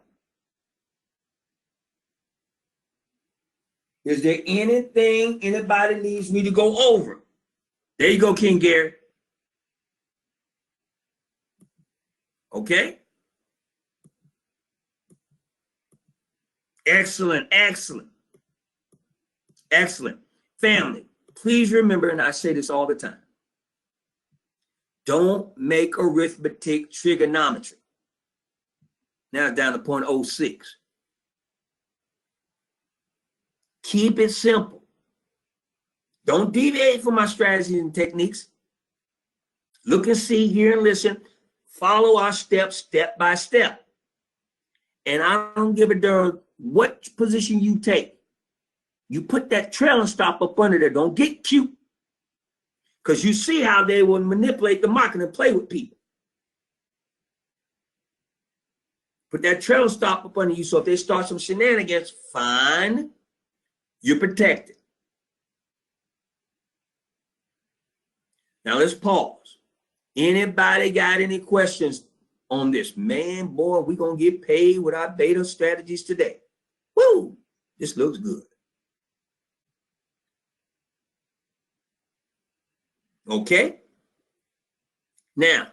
Is there anything anybody needs me to go over? There you go, King Gary. Okay. Excellent, excellent, excellent. Family, please remember, and I say this all the time, don't make arithmetic trigonometry. Now down to 0.06. Keep it simple. Don't deviate from my strategies and techniques. Look and see, hear and listen. Follow our steps step by step. And I don't give a darn what position you take. You put that trailing stop up under there. Don't get cute. Because you see how they will manipulate the market and play with people. Put that trailing stop up under you. So if they start some shenanigans, fine. You're protected. Now let's pause. Anybody got any questions on this? Man, boy, we're going to get paid with our beta strategies today. Woo! This looks good. Okay? Now,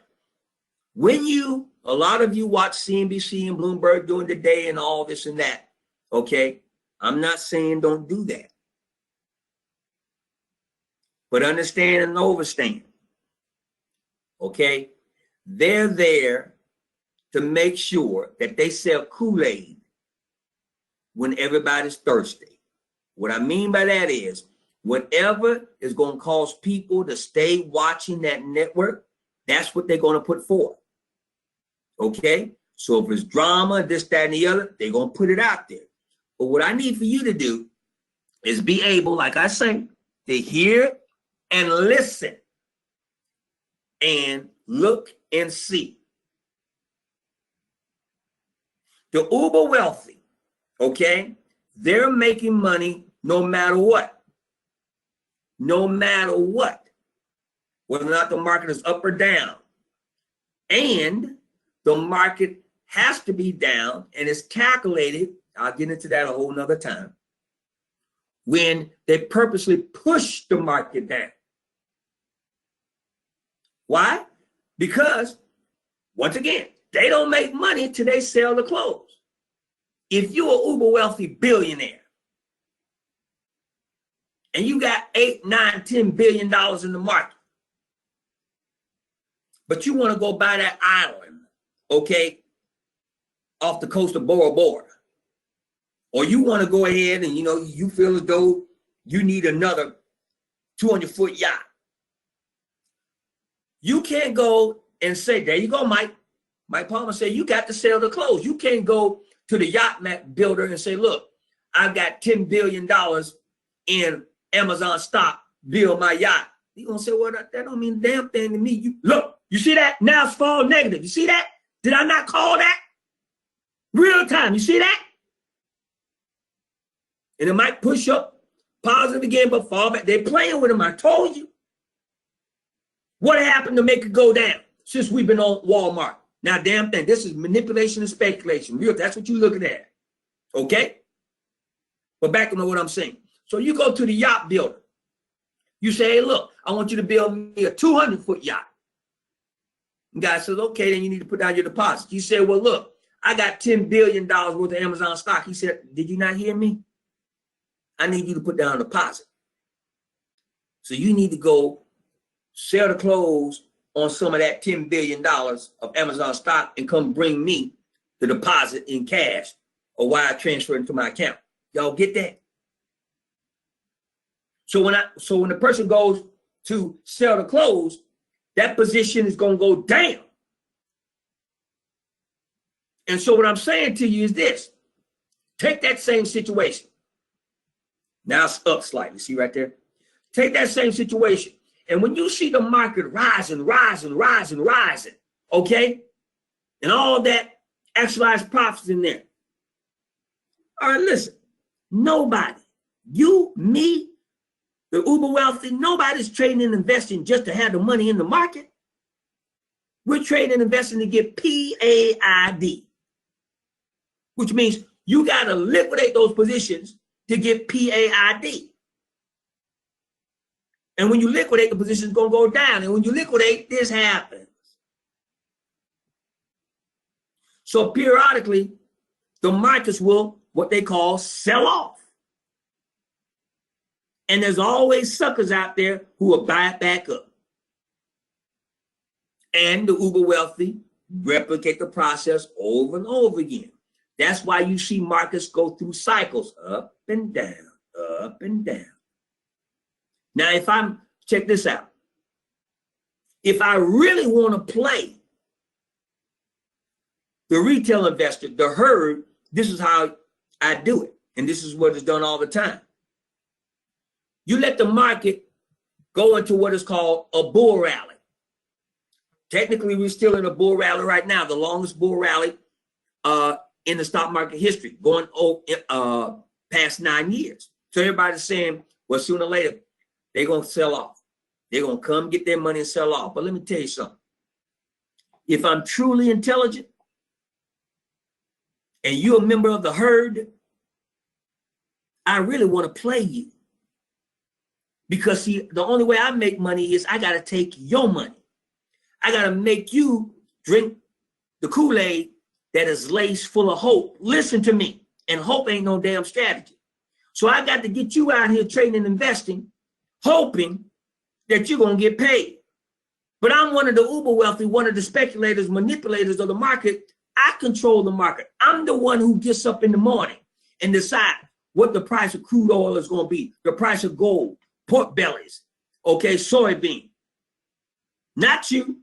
when a lot of you watch CNBC and Bloomberg during the day and all this and that, okay? I'm not saying don't do that. But understand and overstand. Okay? They're there to make sure that they sell Kool-Aid when everybody's thirsty. What I mean by that is whatever is going to cause people to stay watching that network, that's what they're going to put forth. Okay? So if it's drama, this, that, and the other, they're going to put it out there. But what I need for you to do is be able, like I say, to hear and listen and look and see. The uber wealthy, okay, they're making money no matter what. No matter what. Whether or not the market is up or down. And the market has to be down, and it's calculated. I'll get into that a whole nother time. When they purposely push the market down. Why? Because, once again, they don't make money till they sell the clothes. If you're an uber wealthy billionaire and you got $8, $9, $10 billion in the market, but you want to go buy that island, okay, off the coast of Bora Bora, or you want to go ahead and, you feel as though you need another 200-foot yacht. You can't go and say, there you go, Mike. Mike Palmer said, you got to sell the clothes. You can't go to the yacht map builder and say, look, I've got $10 billion in Amazon stock, build my yacht. You're going to say, well, that don't mean a damn thing to me. Look, you see that? Now it's fall negative. You see that? Did I not call that? Real time. You see that? And it might push up positive again, but fall back. They're playing with them. I told you. What happened to make it go down since we've been on Walmart? Now, damn thing, this is manipulation and speculation. Real, that's what you're looking at. Okay? But back to what I'm saying. So you go to the yacht builder. You say, hey, look, I want you to build me a 200-foot yacht. The guy says, okay, then you need to put down your deposit. You say, well, look, I got $10 billion worth of Amazon stock. He said, did you not hear me? I need you to put down a deposit. So you need to go sell the clothes on some of that $10 billion of Amazon stock and come bring me the deposit in cash or wire transfer into my account. Y'all get that? So when the person goes to sell the clothes, that position is going to go down. And so what I'm saying to you is this. Take that same situation. Now it's up slightly. See right there? Take that same situation. And when you see the market rising, okay? And all that actualized profits in there. All right, listen. Nobody, you, me, the uber wealthy, nobody's trading and investing just to have the money in the market. We're trading and investing to get PAID, which means you got to liquidate those positions to get PAID. And when you liquidate, the position is going to go down. And when you liquidate, this happens. So periodically, the markets will, what they call, sell off. And there's always suckers out there who will buy it back up. And the uber wealthy replicate the process over and over again. That's why you see markets go through cycles, up and down, up and down. Now, check this out. If I really want to play the retail investor, the herd, this is how I do it. And this is what is done all the time. You let the market go into what is called a bull rally. Technically, we're still in a bull rally right now, the longest bull rally in the stock market history, going past 9 years. So everybody's saying, well, sooner or later, they're going to sell off. They're going to come get their money and sell off. But let me tell you something. If I'm truly intelligent and you're a member of the herd, I really want to play you. Because, see, the only way I make money is I got to take your money. I got to make you drink the Kool-Aid that is laced full of hope. Listen to me. And hope ain't no damn strategy. So I got to get you out here trading and investing, hoping that you're going to get paid. But I'm one of the uber wealthy, one of the speculators, manipulators of the market. I control the market. I'm the one who gets up in the morning and decide what the price of crude oil is going to be, the price of gold, pork bellies, okay, soybean. Not you.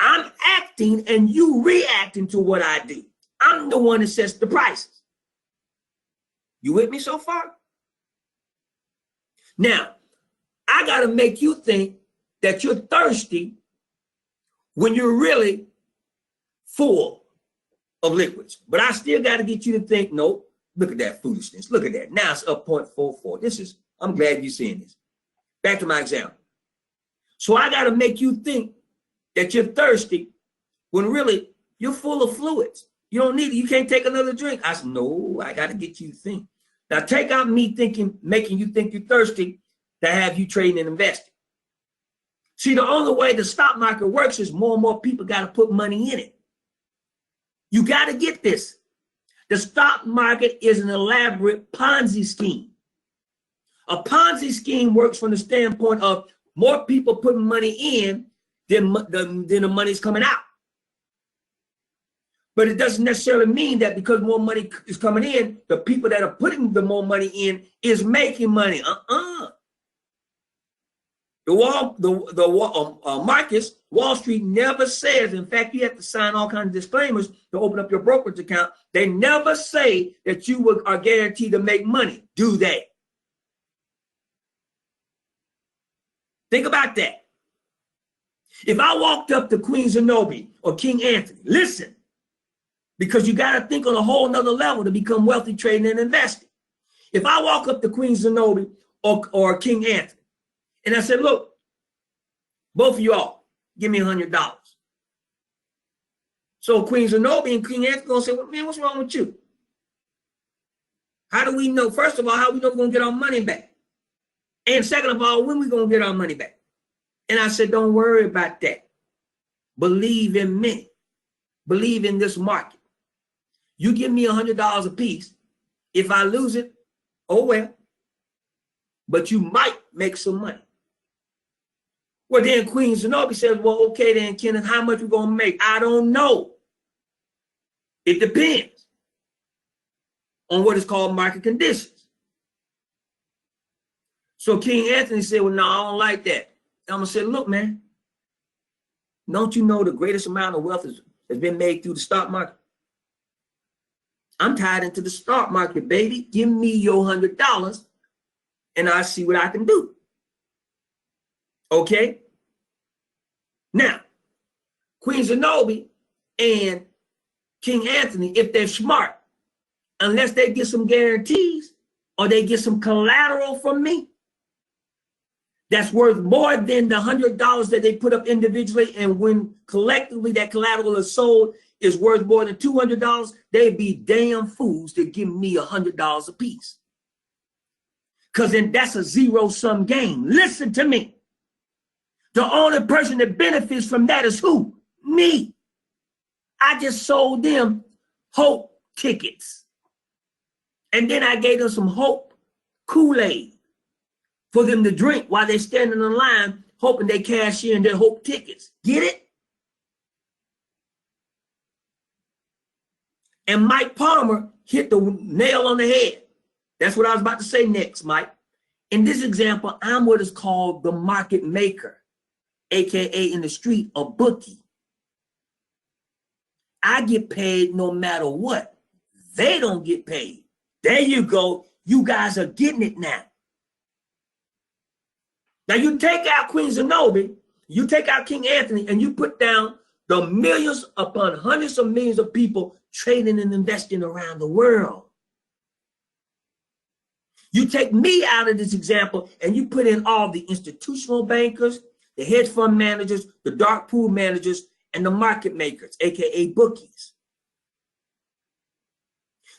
I'm acting and you reacting to what I do. I'm the one that sets the prices. You with me so far? Now, I got to make you think that you're thirsty when you're really full of liquids. But I still got to get you to think, nope, look at that foolishness. Look at that. Now it's up 0.44. I'm glad you're seeing this. Back to my example. So I got to make you think that you're thirsty when really you're full of fluids. You don't need it. You can't take another drink. I said, no, I got to get you to think. Now take out me thinking, making you think you're thirsty to have you trading and investing. See, the only way the stock market works is more and more people got to put money in it. You got to get this. The stock market is an elaborate Ponzi scheme. A Ponzi scheme works from the standpoint of more people putting money in than the money's coming out. But it doesn't necessarily mean that because more money is coming in, the people that are putting the more money in is making money. Marcus, Wall Street never says, in fact, you have to sign all kinds of disclaimers to open up your brokerage account. They never say that you are guaranteed to make money, do they? Think about that. If I walked up to Queen Zenobia or King Anthony, listen, because you got to think on a whole nother level to become wealthy trading and investing. If I walk up to Queen Zenobia or King Anthony, and I said, look, both of y'all, give me $100. So Queen Zenobia and King Anthony gonna say, well, man, what's wrong with you? How do we know? First of all, how we know we're gonna get our money back? And second of all, when we gonna get our money back? And I said, don't worry about that. Believe in me. Believe in this market. You give me $100 a piece. If I lose it, oh well. But you might make some money. Well, then Queen Zenobia says, well, okay, then, Kenneth, how much we going to make? I don't know. It depends on what is called market conditions. So King Anthony said, well, no, I don't like that. I'm going to say, look, man, don't you know the greatest amount of wealth has been made through the stock market? I'm tied into the stock market, baby. Give me your $100 and I'll see what I can do. Okay? Now, Queen Zenobia and King Anthony, if they're smart, unless they get some guarantees or they get some collateral from me, that's worth more than the $100 that they put up individually, and when collectively that collateral is sold is worth more than $200, they'd be damn fools to give me $100 a piece. Because then that's a zero-sum game. Listen to me. The only person that benefits from that is who? Me. I just sold them hope tickets. And then I gave them some hope Kool-Aid for them to drink while they're standing in line hoping they cash in their hope tickets. Get it? And Mike Palmer hit the nail on the head. That's what I was about to say next, Mike. In this example, I'm what is called the market maker, AKA in the street, a bookie. I get paid no matter what. They don't get paid. There you go. You guys are getting it now. Now you take out Queen Zenobia, you take out King Anthony, and you put down the millions upon hundreds of millions of people trading and investing around the world. You take me out of this example and you put in all the institutional bankers, the hedge fund managers, the dark pool managers, and the market makers, AKA bookies.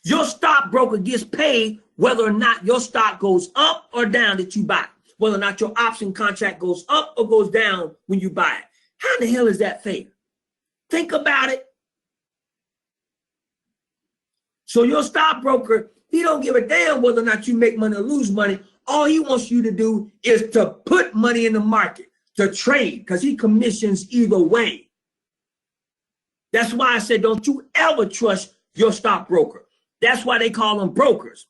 Your stockbroker gets paid whether or not your stock goes up or down that you buy, whether or not your option contract goes up or goes down when you buy it. How the hell is that fair? Think about it. So your stockbroker, he don't give a damn whether or not you make money or lose money. All he wants you to do is to put money in the market, to trade, because he commissions either way. That's why I said, don't you ever trust your stockbroker. That's why they call them brokers.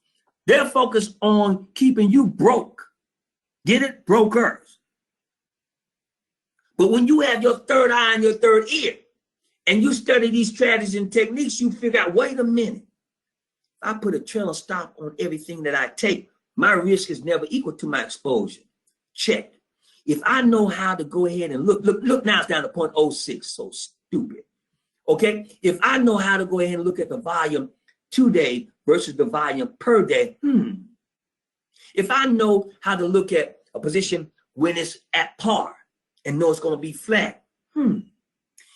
They're focused on keeping you broke. Get it? Brokers. But when you have your third eye and your third ear, and you study these strategies and techniques, you figure out, wait a minute. I put a trailer stop on everything that I take. My risk is never equal to my exposure. Check. If I know how to go ahead and look now, it's down to 0.06. So stupid. Okay. If I know how to go ahead and look at the volume today versus the volume per day, if I know how to look at a position when it's at par and know it's going to be flat,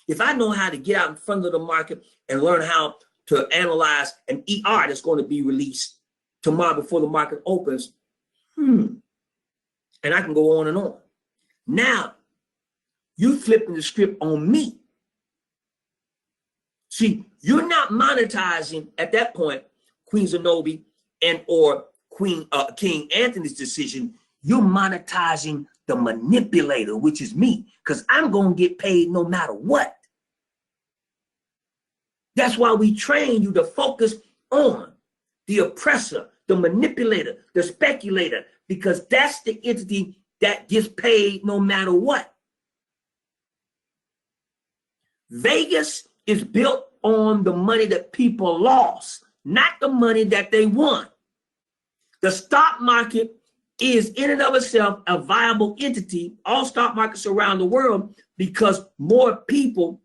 if I know how to get out in front of the market and learn how to analyze an ER that's going to be released tomorrow before the market opens, and I can go on and on. Now, you flipping the script on me. See, you're not monetizing at that point Queen Zenobia and or King Anthony's decision. You're monetizing the manipulator, which is me, because I'm going to get paid no matter what. That's why we train you to focus on the oppressor, the manipulator, the speculator, because that's the entity that gets paid no matter what. Vegas is built on the money that people lost, not the money that they won. The stock market is in and of itself a viable entity, all stock markets around the world, because more people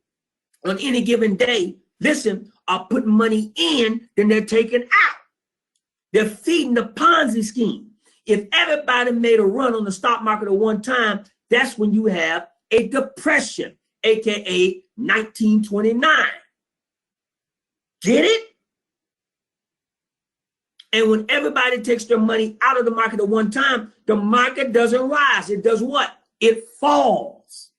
on any given day, listen, are putting money in than they're taking out. They're feeding the Ponzi scheme. If everybody made a run on the stock market at one time, that's when you have a depression, aka 1929. Get it? And when everybody takes their money out of the market at one time, the market doesn't rise. It does what? It falls.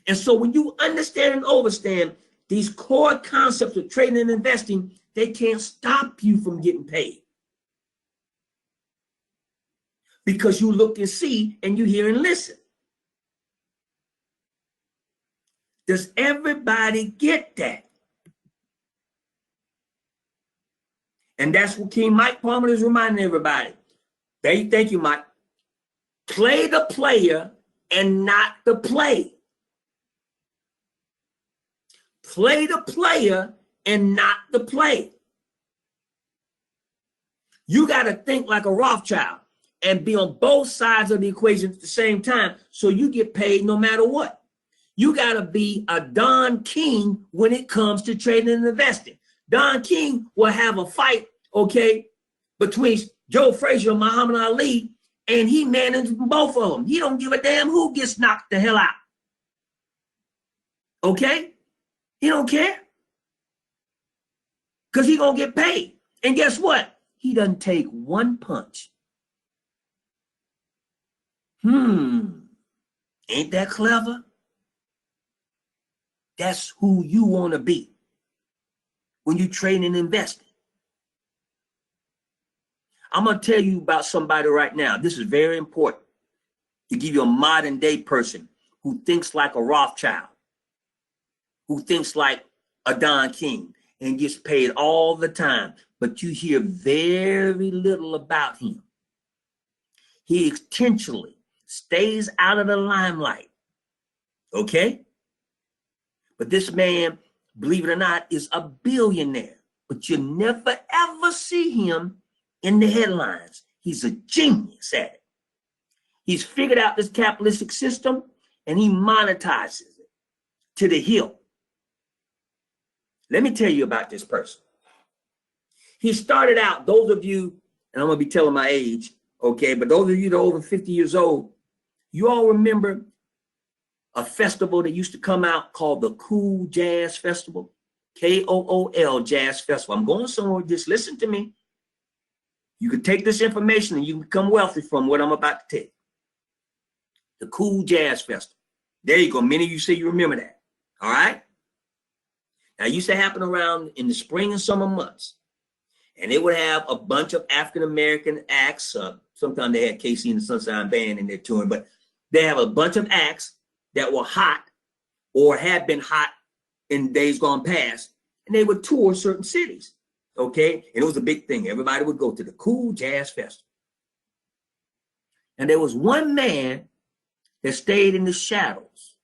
And so when you understand and understand these core concepts of trading and investing, they can't stop you from getting paid. Because you look and see and you hear and listen. Does everybody get that? And that's what King Mike Palmer is reminding everybody. Thank you, Mike. Play the player and not the play. Play the player and not the play. You got to think like a Rothschild and be on both sides of the equation at the same time so you get paid no matter what. You got to be a Don King when it comes to trading and investing. Don King will have a fight, okay, between Joe Frazier and Muhammad Ali, and he managed both of them. He don't give a damn who gets knocked the hell out. Okay? He don't care. Because he going to get paid. And guess what? He doesn't take one punch. Ain't that clever? That's who you want to be when you trade and investing. I'm going to tell you about somebody right now. This is very important to give you a modern day person who thinks like a Rothschild, who thinks like a Don King and gets paid all the time, but you hear very little about him. He intentionally stays out of the limelight, okay? But this man, believe it or not, is a billionaire, but you never ever see him in the headlines. He's a genius at it. He's figured out this capitalistic system and he monetizes it to the hilt. Let me tell you about this person. He started out, those of you, and I'm going to be telling my age, okay, but those of you that are over 50 years old, you all remember a festival that used to come out called the Cool Jazz Festival? Kool Jazz Festival. I'm going somewhere, just listen to me. You can take this information and you can become wealthy from what I'm about to tell you. The Cool Jazz Festival. There you go. Many of you say you remember that. All right? Now, it used to happen around in the spring and summer months. And it would have a bunch of African-American acts. Sometimes they had KC and the Sunshine Band in their touring, but they have a bunch of acts that were hot or had been hot in days gone past, and they would tour certain cities. Okay, and it was a big thing. Everybody would go to the Cool Jazz Festival. And there was one man that stayed in the shadows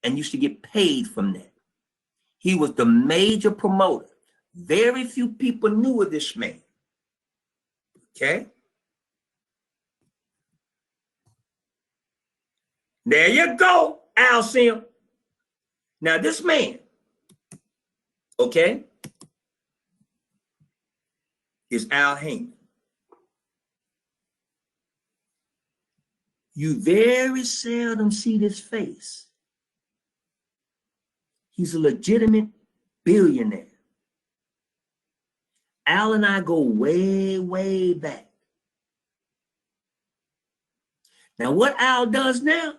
and used to get paid from that. He was the major promoter. Very few people knew of this man. Okay. There you go, Al Sim. Now this man, okay, is Al Heyman. You very seldom see this face. He's a legitimate billionaire. Al and I go way, way back. Now, what Al does now,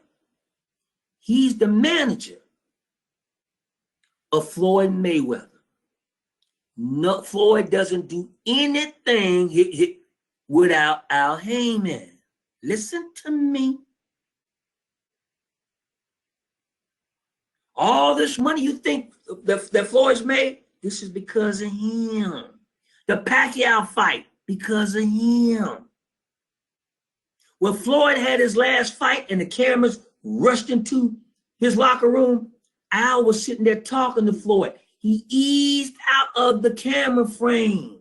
he's the manager of Floyd Mayweather. No, Floyd doesn't do anything without Al Heyman. Listen to me. All this money you think that Floyd's made, this is because of him. The Pacquiao fight, because of him. When Floyd had his last fight and the cameras rushed into his locker room, Al was sitting there talking to Floyd. He eased out of the camera frame.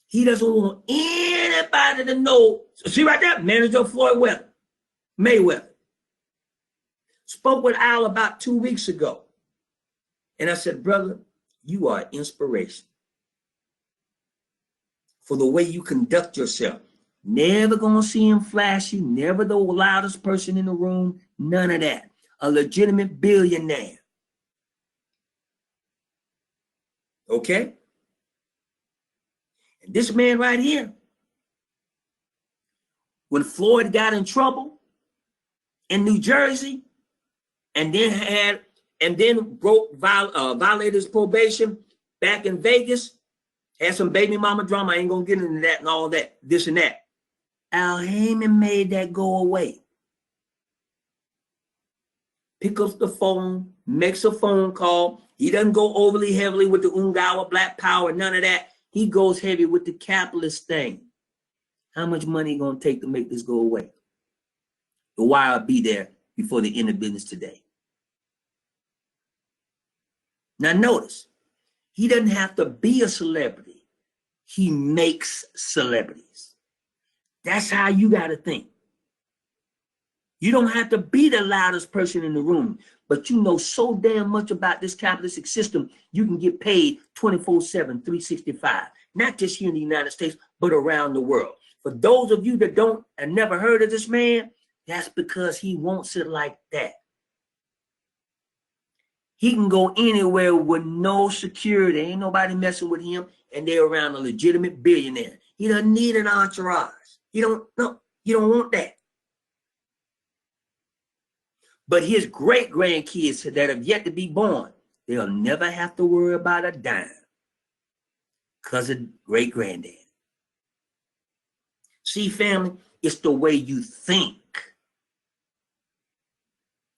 He doesn't want anybody to know. See right there, manager of Floyd Mayweather. Spoke with Al about 2 weeks ago. And I said, brother, you are inspiration for the way you conduct yourself. Never gonna see him flashy, never the loudest person in the room, none of that. A legitimate billionaire. Okay? And this man right here, when Floyd got in trouble in New Jersey, and then violated his probation back in Vegas, had some baby mama drama. I ain't gonna get into that and all that, this and that. Al Heyman made that go away. Pick up the phone, makes a phone call. He doesn't go overly heavily with the Ungawa Black Power, none of that. He goes heavy with the capitalist thing. How much money gonna take to make this go away? The wire will be there before the end of business today. Now notice, he doesn't have to be a celebrity. He makes celebrities. That's how you got to think. You don't have to be the loudest person in the room, but you know so damn much about this capitalistic system, you can get paid 24/7, 365, not just here in the United States, but around the world. For those of you that don't and never heard of this man, that's because he wants it like that. He can go anywhere with no security. Ain't nobody messing with him, and they're around a legitimate billionaire. He doesn't need an entourage. You don't want that. But his great-grandkids that have yet to be born, they'll never have to worry about a dime because of great-granddad. See, family, it's the way you think.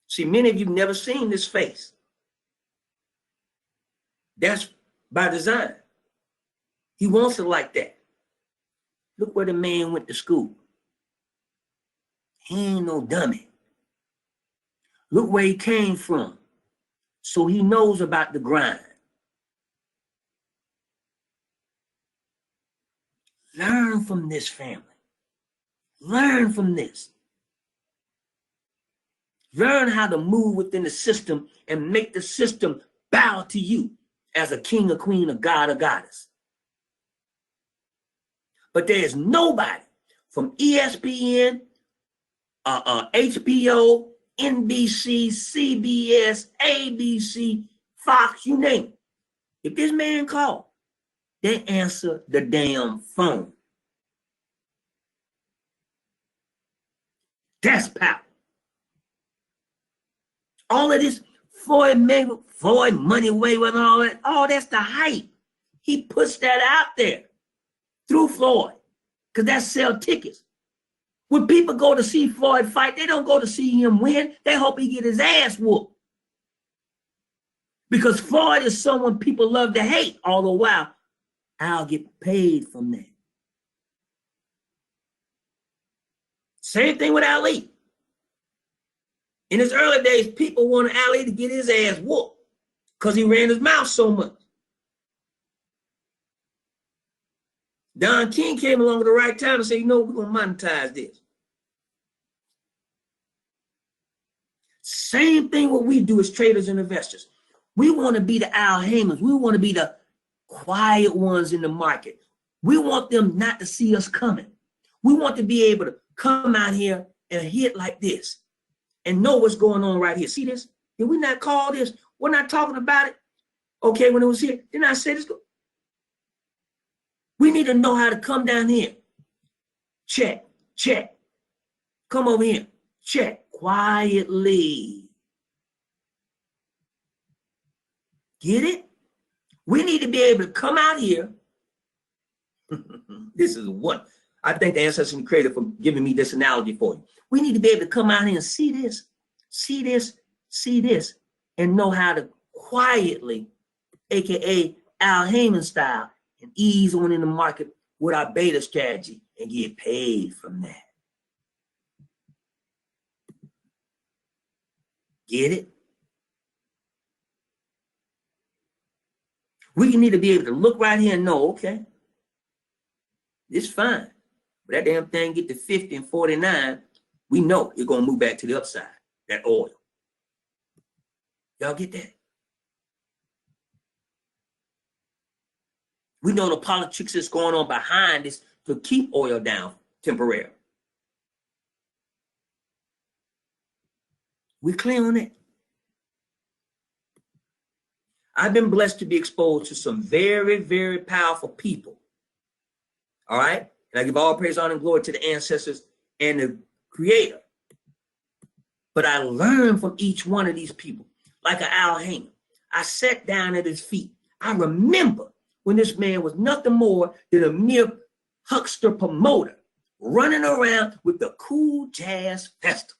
See, many of you have never seen this face. That's by design. He wants it like that. Look where the man went to school. He ain't no dummy. Look where he came from. So he knows about the grind. Learn from this family. Learn from this. Learn how to move within the system and make the system bow to you as a king or queen, a god or goddess. But there is nobody from ESPN, HBO, NBC, CBS, ABC, Fox, you name it. If this man called, they answer the damn phone. That's power. All of this Floyd money away with all that, that's the hype. He puts that out there through Floyd, because that sell tickets. When people go to see Floyd fight, they don't go to see him win. They hope he get his ass whooped. Because Floyd is someone people love to hate. All the while, I'll get paid from that. Same thing with Ali. In his early days, people wanted Ali to get his ass whooped because he ran his mouth so much. Don King came along at the right time and said, you know, we're going to monetize this. Same thing what we do as traders and investors. We want to be the Al Haymans. We want to be the quiet ones in the market. We want them not to see us coming. We want to be able to come out here and hit like this and know what's going on right here. See this? Did we not call this? We're not talking about it. Okay, when it was here, didn't I say this? We need to know how to come down here. Check, check. Come over here. Check quietly. Get it? We need to be able to come out here. This is what I thank the ancestors and creator for giving me this analogy for you. We need to be able to come out here and see this, see this, see this, and know how to quietly, aka Al Heyman style, and ease on in the market with our beta strategy and get paid from that. Get it? We need to be able to look right here and know, okay, it's fine. But that damn thing get to 50 and 49, we know it's going to move back to the upside, that oil. Y'all get that? We know the politics that's going on behind this to keep oil down temporarily. We clear on it. I've been blessed to be exposed to some very, very powerful people. All right? And I give all praise, honor, and glory to the ancestors and the creator. But I learned from each one of these people, like an Al Heyman. I sat down at his feet. I remember when this man was nothing more than a mere huckster promoter running around with the Cool Jazz Festival.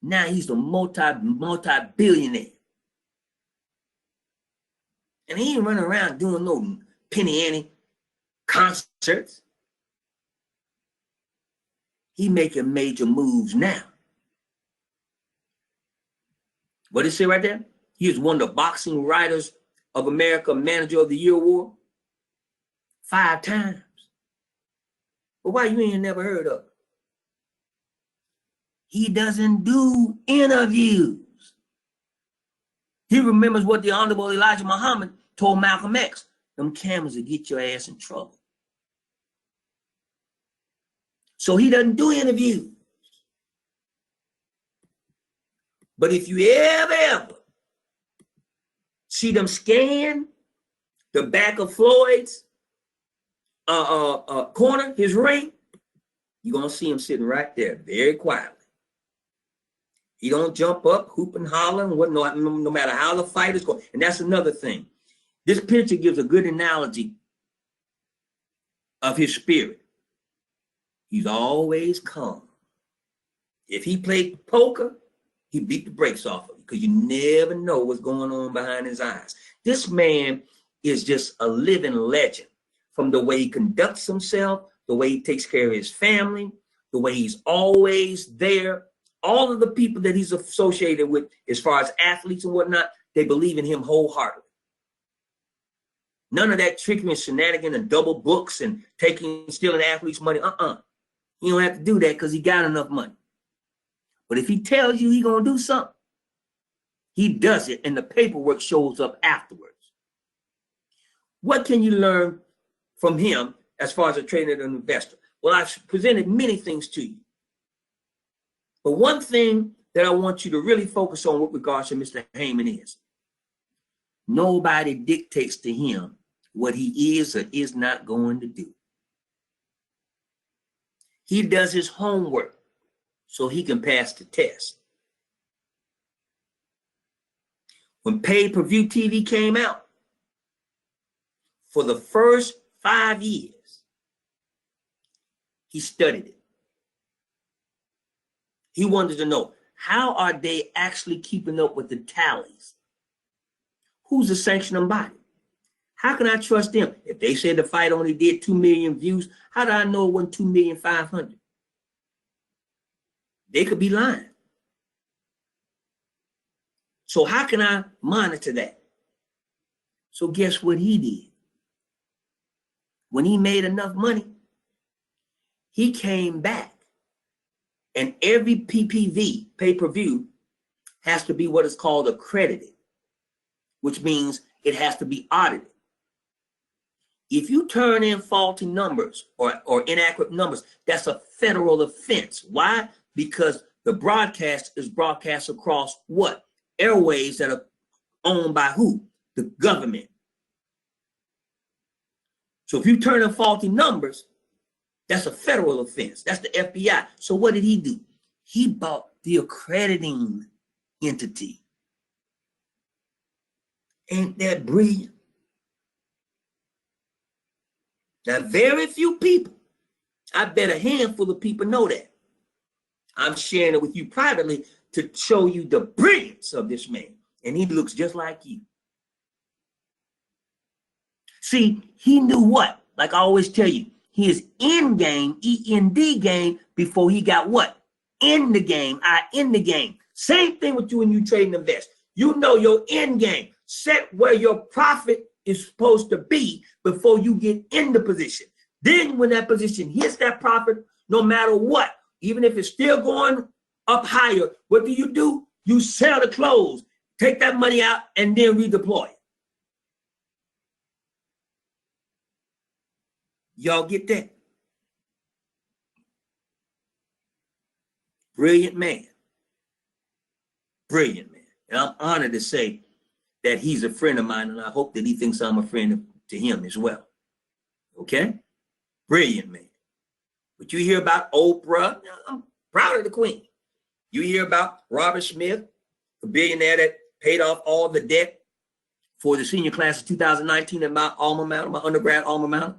Now he's a multi-billionaire. And he ain't running around doing no penny ante concerts. He making major moves now. What did it say right there? He is one of the Boxing Writers of America Manager of the Year Award 5 times. But why you ain't never heard of him? He doesn't do interviews. He remembers what the Honorable Elijah Muhammad told Malcolm X. Them cameras will get your ass in trouble. So he doesn't do interviews. But if you ever see them scan the back of Floyd's corner, his ring, you're going to see him sitting right there very quietly. He don't jump up, hoop and holler, and no matter how the fight is going. And that's another thing. This picture gives a good analogy of his spirit. He's always calm. If he played poker, he beat the brakes off of you because you never know what's going on behind his eyes. This man is just a living legend from the way he conducts himself, the way he takes care of his family, the way he's always there. All of the people that he's associated with, as far as athletes and whatnot, they believe in him wholeheartedly. None of that tricking and shenanigan and double books and stealing athletes' money. You don't have to do that because he got enough money. But if he tells you he's going to do something, he does it, and the paperwork shows up afterwards. What can you learn from him as far as a trader and an investor? Well, I've presented many things to you. But one thing that I want you to really focus on with regards to Mr. Heyman is nobody dictates to him what he is or is not going to do. He does his homework so he can pass the test. When pay-per-view TV came out, for the first 5 years, He studied it. He wanted to know, how are they actually keeping up with the tallies? Who's the sanctioning body? How can I trust them? If they said the fight only did 2 million views, how do I know it wasn't 2,500,000? They could be lying. So how can I monitor that? So guess what he did? When he made enough money, he came back, and every PPV, pay-per-view, has to be what is called accredited, which means it has to be audited. If you turn in faulty numbers or inaccurate numbers, that's a federal offense. Why? Because the broadcast is broadcast across what? Airways that are owned by who? The government. So if you turn in faulty numbers, that's a federal offense. That's the FBI. So what did he do? He bought the accrediting entity. Ain't that brilliant? Now, very few people, I bet a handful of people know that. I'm sharing it with you privately to show you the brilliance of this man. And he looks just like you. See, he knew what? Like I always tell you, his end game, END game, before he got what? In the game, in the game. Same thing with you when you trade and invest. You know your end game. Set where your profit is supposed to be before you get in the position. Then when that position hits that profit, no matter what, even if it's still going up higher, what do? You sell the clothes, take that money out, and then redeploy it. Y'all get that? Brilliant man. Brilliant man. And I'm honored to say that he's a friend of mine, and I hope that he thinks I'm a friend to him as well. Okay? Brilliant man. But you hear about Oprah, I'm proud of the queen. You hear about Robert Smith, the billionaire that paid off all the debt for the senior class of 2019 at my alma mater, my undergrad alma mater,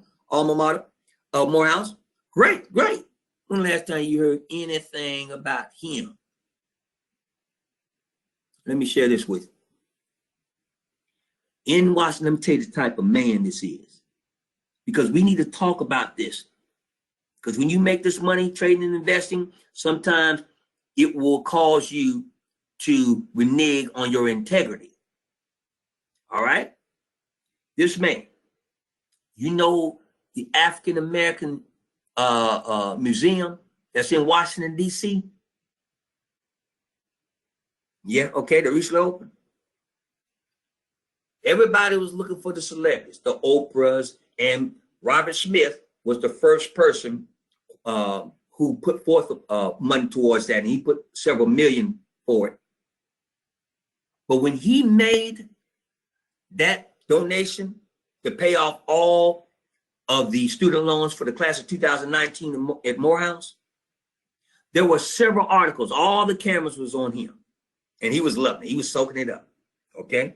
Morehouse. Great. When the last time you heard anything about him? Let me share this with you. In Washington, let me tell you the type of man this is. Because we need to talk about this. Because when you make this money trading and investing, sometimes it will cause you to renege on your integrity. All right? This man, you know the African American Museum that's in Washington, D.C.? Yeah, okay, they recently opened. Everybody was looking for the celebrities, the Oprahs, and Robert Smith was the first person who put forth money towards that, and he put several million for it. But when he made that donation to pay off all of the student loans for the class of 2019 at Morehouse, there were several articles. All the cameras was on him, and he was loving it. He was soaking it up, okay?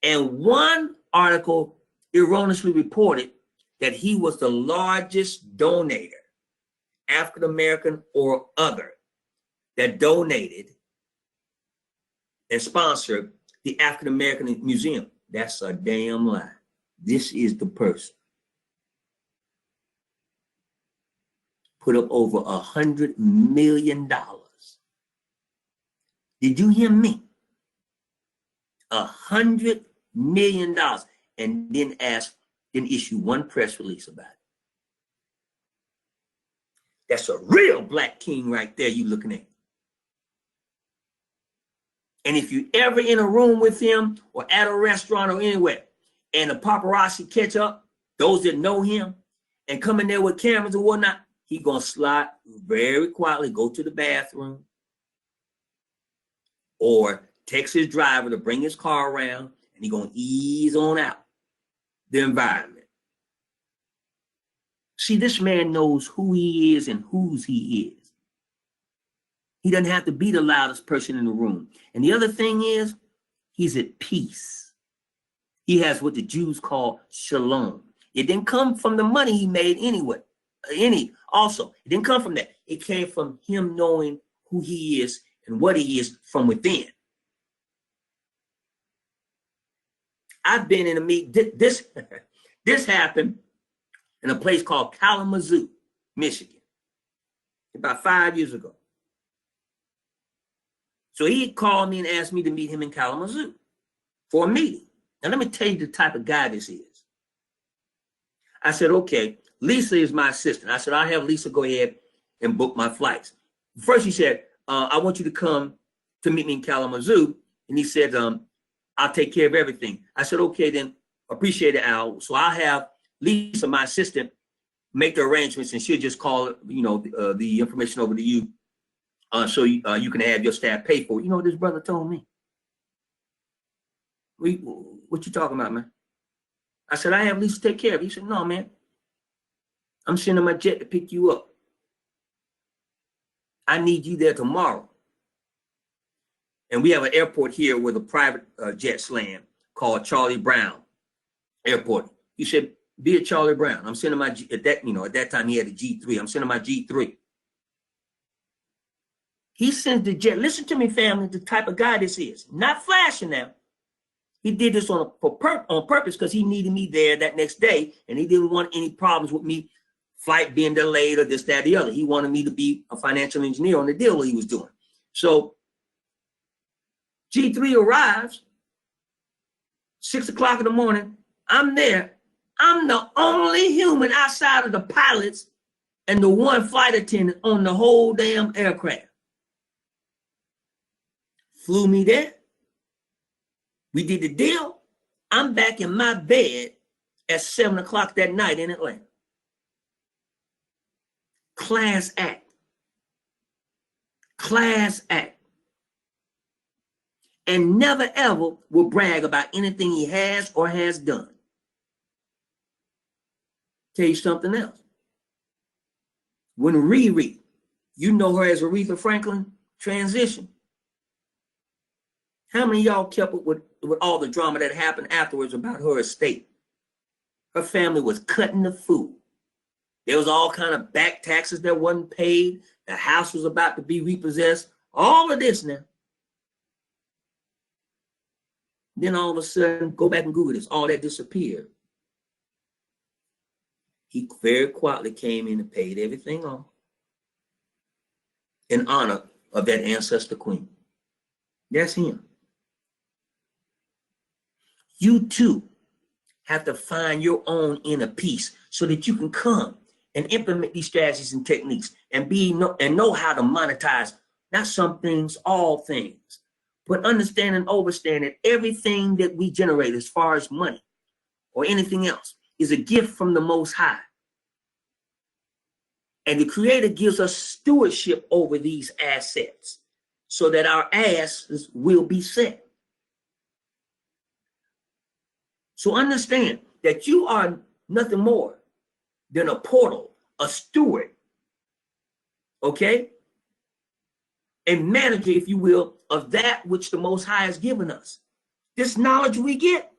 And one article erroneously reported that he was the largest donator, African American or other, that donated and sponsored the African American Museum. That's a damn lie. This is the person. Put up over $100 million. Did you hear me? $100 million, and then issue one press release about it. That's a real black king right there you looking at. And if you ever in a room with him or at a restaurant or anywhere, and the paparazzi catch up, those that know him, and come in there with cameras and whatnot, he gonna slide very quietly, go to the bathroom, or text his driver to bring his car around, and he gonna ease on out the environment. See, this man knows who he is and whose he is. He doesn't have to be the loudest person in the room. And the other thing is, he's at peace. He has what the Jews call shalom. It didn't come from the money he made anyway. Also, it didn't come from that. It came from him knowing who he is and what he is from within. I've been in a meeting. This happened in a place called Kalamazoo, Michigan, about 5 years ago. So he called me and asked me to meet him in Kalamazoo for a meeting. Now, let me tell you the type of guy this is. I said, okay, Lisa is my assistant. I said, I'll have Lisa go ahead and book my flights. First, he said, I want you to come to meet me in Kalamazoo. And he said, I'll take care of everything. I said, okay, then appreciate it, Al. So I'll have Lisa, my assistant, make the arrangements, and she'll just call, the information over to you. So you can have your staff pay for it. You know what this brother told me? What you talking about, man? I said, I have Lisa take care of it. He said, no, man. I'm sending my jet to pick you up. I need you there tomorrow. And we have an airport here where the private jets land called Charlie Brown Airport. He said, be at Charlie Brown. I'm sending my, at that time he had a G3. I'm sending my G3. He sends the jet. Listen to me, family, the type of guy this is. Not flashing now. He did this on purpose because he needed me there that next day, and he didn't want any problems with me, flight being delayed or this, that, the other. He wanted me to be a financial engineer on the deal he was doing. So G3 arrives, 6 o'clock in the morning. I'm there. I'm the only human outside of the pilots and the one flight attendant on the whole damn aircraft. Flew me there. We did the deal. I'm back in my bed at 7 o'clock that night in Atlanta. Class act. Class act. And never ever will brag about anything he has or has done. Tell you something else. When Riri, you know her as Aretha Franklin, transitioned. How many of y'all kept up with all the drama that happened afterwards about her estate? Her family was cutting the food. There was all kind of back taxes that wasn't paid. The house was about to be repossessed. All of this now. Then all of a sudden, go back and Google this. All that disappeared. He very quietly came in and paid everything off in honor of that ancestor queen. That's him. You too have to find your own inner peace so that you can come and implement these strategies and techniques and know how to monetize not some things, all things, but understand and understand that everything that we generate as far as money or anything else is a gift from the Most High. And the Creator gives us stewardship over these assets so that our asses will be set. So understand that you are nothing more than a portal, a steward, okay? A manager, if you will, of that which the Most High has given us. This knowledge we get,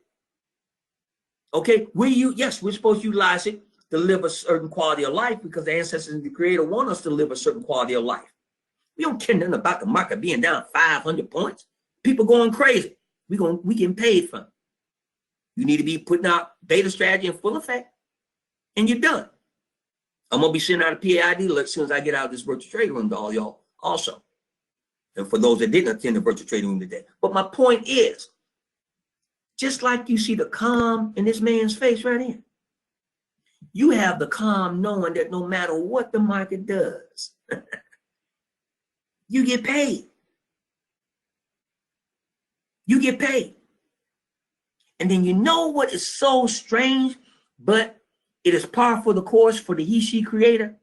okay? Yes, we're supposed to utilize it to live a certain quality of life because the ancestors and the Creator want us to live a certain quality of life. We don't care nothing about the market being down 500 points. People going crazy. We getting paid from it. You need to be putting out beta strategy in full effect, and you're done. I'm going to be sending out a PAID alert as soon as I get out of this virtual trading room to all y'all also. And for those that didn't attend the virtual trading room today. But my point is, just like you see the calm in this man's face right here, you have the calm knowing that no matter what the market does, you get paid. You get paid. And then you know what is so strange, but it is par for the course for the he-she Creator.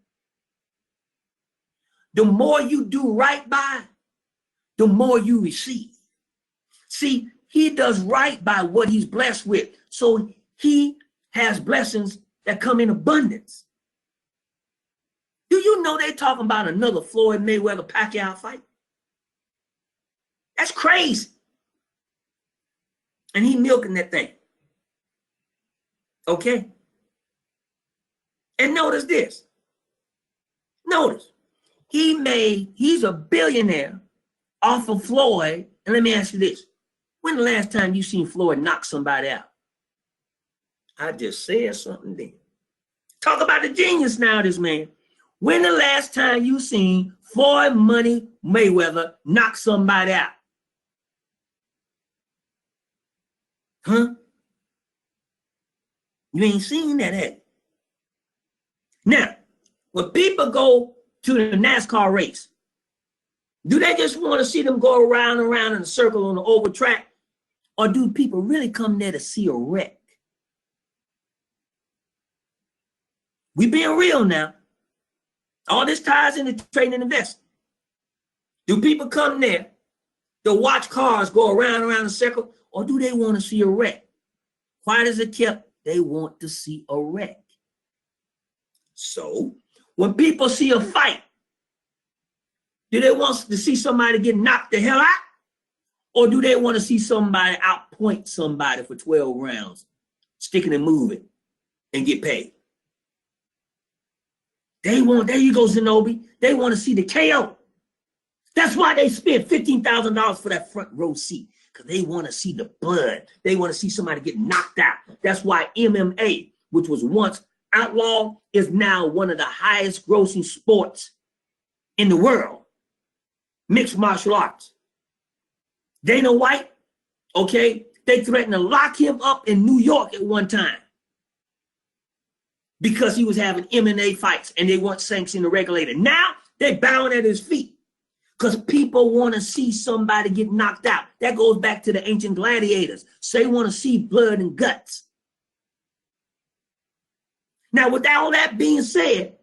The more you do right by, the more you receive. See, he does right by what he's blessed with. So he has blessings that come in abundance. Do you know they're talking about another Floyd Mayweather-Pacquiao fight? That's crazy. And he milking that thing. Okay? And notice this. Notice, he's a billionaire off of Floyd. And let me ask you this. When the last time you seen Floyd knock somebody out? I just said something then. Talk about the genius now, this man. When the last time you seen Floyd Money Mayweather knock somebody out? Huh? You ain't seen that, have you? Now, when people go to the NASCAR race, do they just want to see them go around and around in a circle on the oval track? Or do people really come there to see a wreck? We being real now. All this ties into trading and investing. Do people come there to watch cars go around and around in a circle? Or do they want to see a wreck? Quiet as it kept, they want to see a wreck. So, when people see a fight, do they want to see somebody get knocked the hell out? Or do they want to see somebody outpoint somebody for 12 rounds, sticking and moving, and get paid? There you go, Zenobi. They want to see the KO. That's why they spent $15,000 for that front row seat, because they want to see the blood. They want to see somebody get knocked out. That's why MMA, which was once outlawed, is now one of the highest grossing sports in the world. Mixed martial arts. Dana White, okay, they threatened to lock him up in New York at one time because he was having MMA fights and they weren't sanctioned or regulated. Now they're bowing at his feet because people want to see somebody get knocked out. That goes back to the ancient gladiators. So they want to see blood and guts. Now, with all that being said,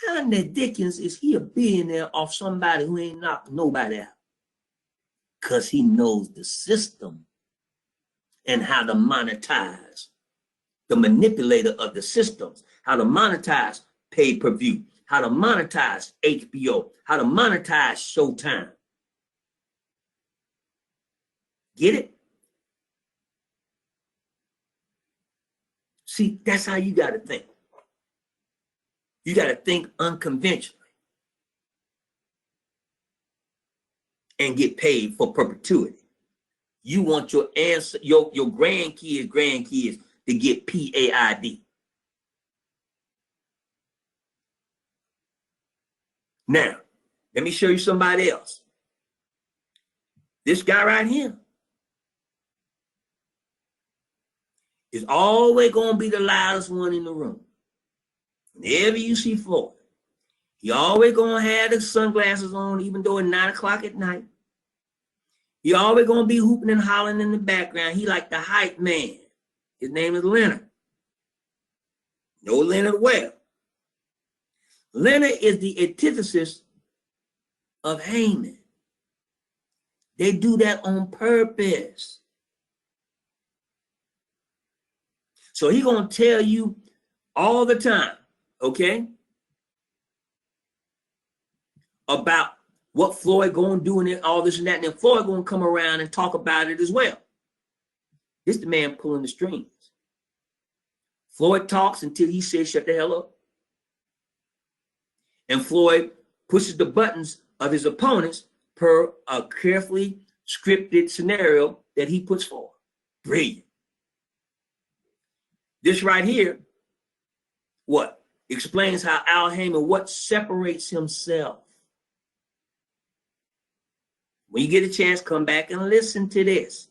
how in the dickens is he a billionaire off somebody who ain't knocked nobody out? Because he knows the system and how to monetize, the manipulator of the systems, how to monetize pay-per-view, how to monetize HBO, how to monetize Showtime. Get it? See, that's how you got to think. You got to think unconventionally and get paid for perpetuity. You want your answer, your grandkids to get PAID. Now, let me show you somebody else. This guy right here is always going to be the loudest one in the room. Whenever you see Floyd, he always going to have the sunglasses on, even though it's 9 o'clock at night. He always going to be hooping and hollering in the background. He like the hype man. His name is Leonard. No Leonard Webb. Leonard is the antithesis of Haman. They do that on purpose. So he going to tell you all the time, okay, about what Floyd going to do and all this and that. And then Floyd going to come around and talk about it as well. This the man pulling the strings. Floyd talks until he says, shut the hell up. And Floyd pushes the buttons of his opponents per a carefully scripted scenario that he puts forward. Brilliant. This right here, what? Explains how Al Haymon, what separates himself. When you get a chance, come back and listen to this.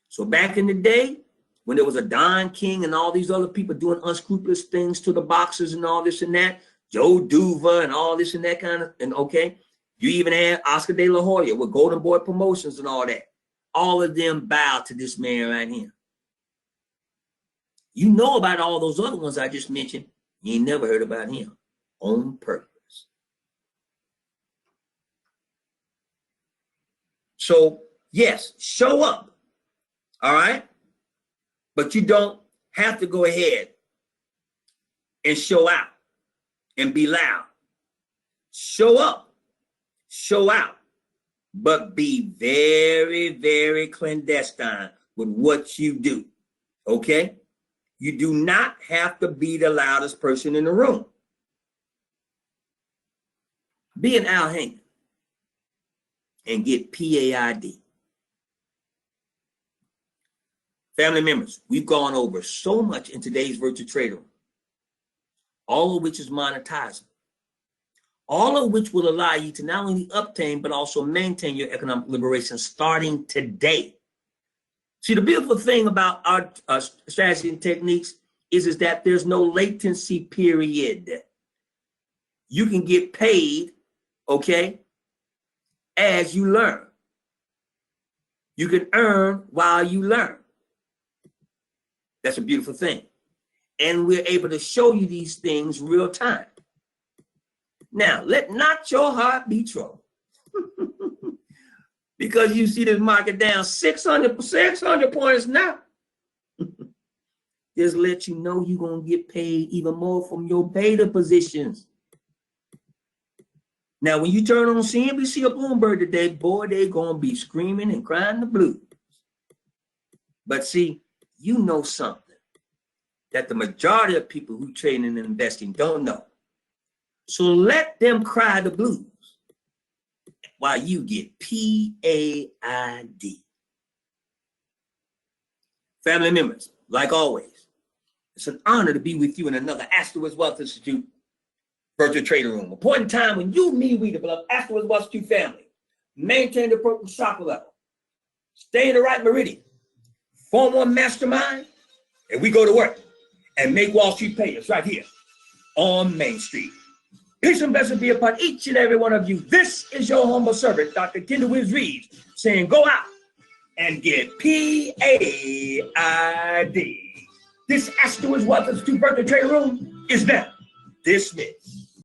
So back in the day, when there was a Don King and all these other people doing unscrupulous things to the boxers and all this and that, Joe Duva and all this and that kind of, and okay, you even had Oscar De La Hoya with Golden Boy Promotions and all that. All of them bow to this man right here. You know about all those other ones I just mentioned. You ain't never heard about him on purpose. So, yes, show up. All right? But you don't have to go ahead and show out and be loud. Show up, show out, but be very, very clandestine with what you do. Okay? You do not have to be the loudest person in the room. Be an Al Hank and get PAID. Family members, we've gone over so much in today's virtual trader room, all of which is monetizable, all of which will allow you to not only obtain, but also maintain your economic liberation starting today. See, the beautiful thing about our strategy and techniques is that there's no latency period. You can get paid, okay, as you learn. You can earn while you learn. That's a beautiful thing. And we're able to show you these things real time. Now, let not your heart be troubled. Because you see this market down 600 points now. Just let you know you're going to get paid even more from your beta positions. Now, when you turn on CNBC or Bloomberg today, boy, they're going to be screaming and crying the blues. But see, you know something that the majority of people who trade and investing don't know. So let them cry the blues while you get PAID. Family members, like always, it's an honor to be with you in another Asterisk Wealth Institute virtual trading room. A point in time when you, me, we, the beloved Asterisk Wealth Institute family, maintain the appropriate chakra level, stay in the right meridian, form one mastermind, and we go to work and make Wall Street pay us right here on Main Street. Peace and blessings be upon each and every one of you. This is your humble servant, Dr. Kendall Wiz Reeves, saying go out and get PAID. This Asterisk Wealth Institute virtual trading room is now dismissed.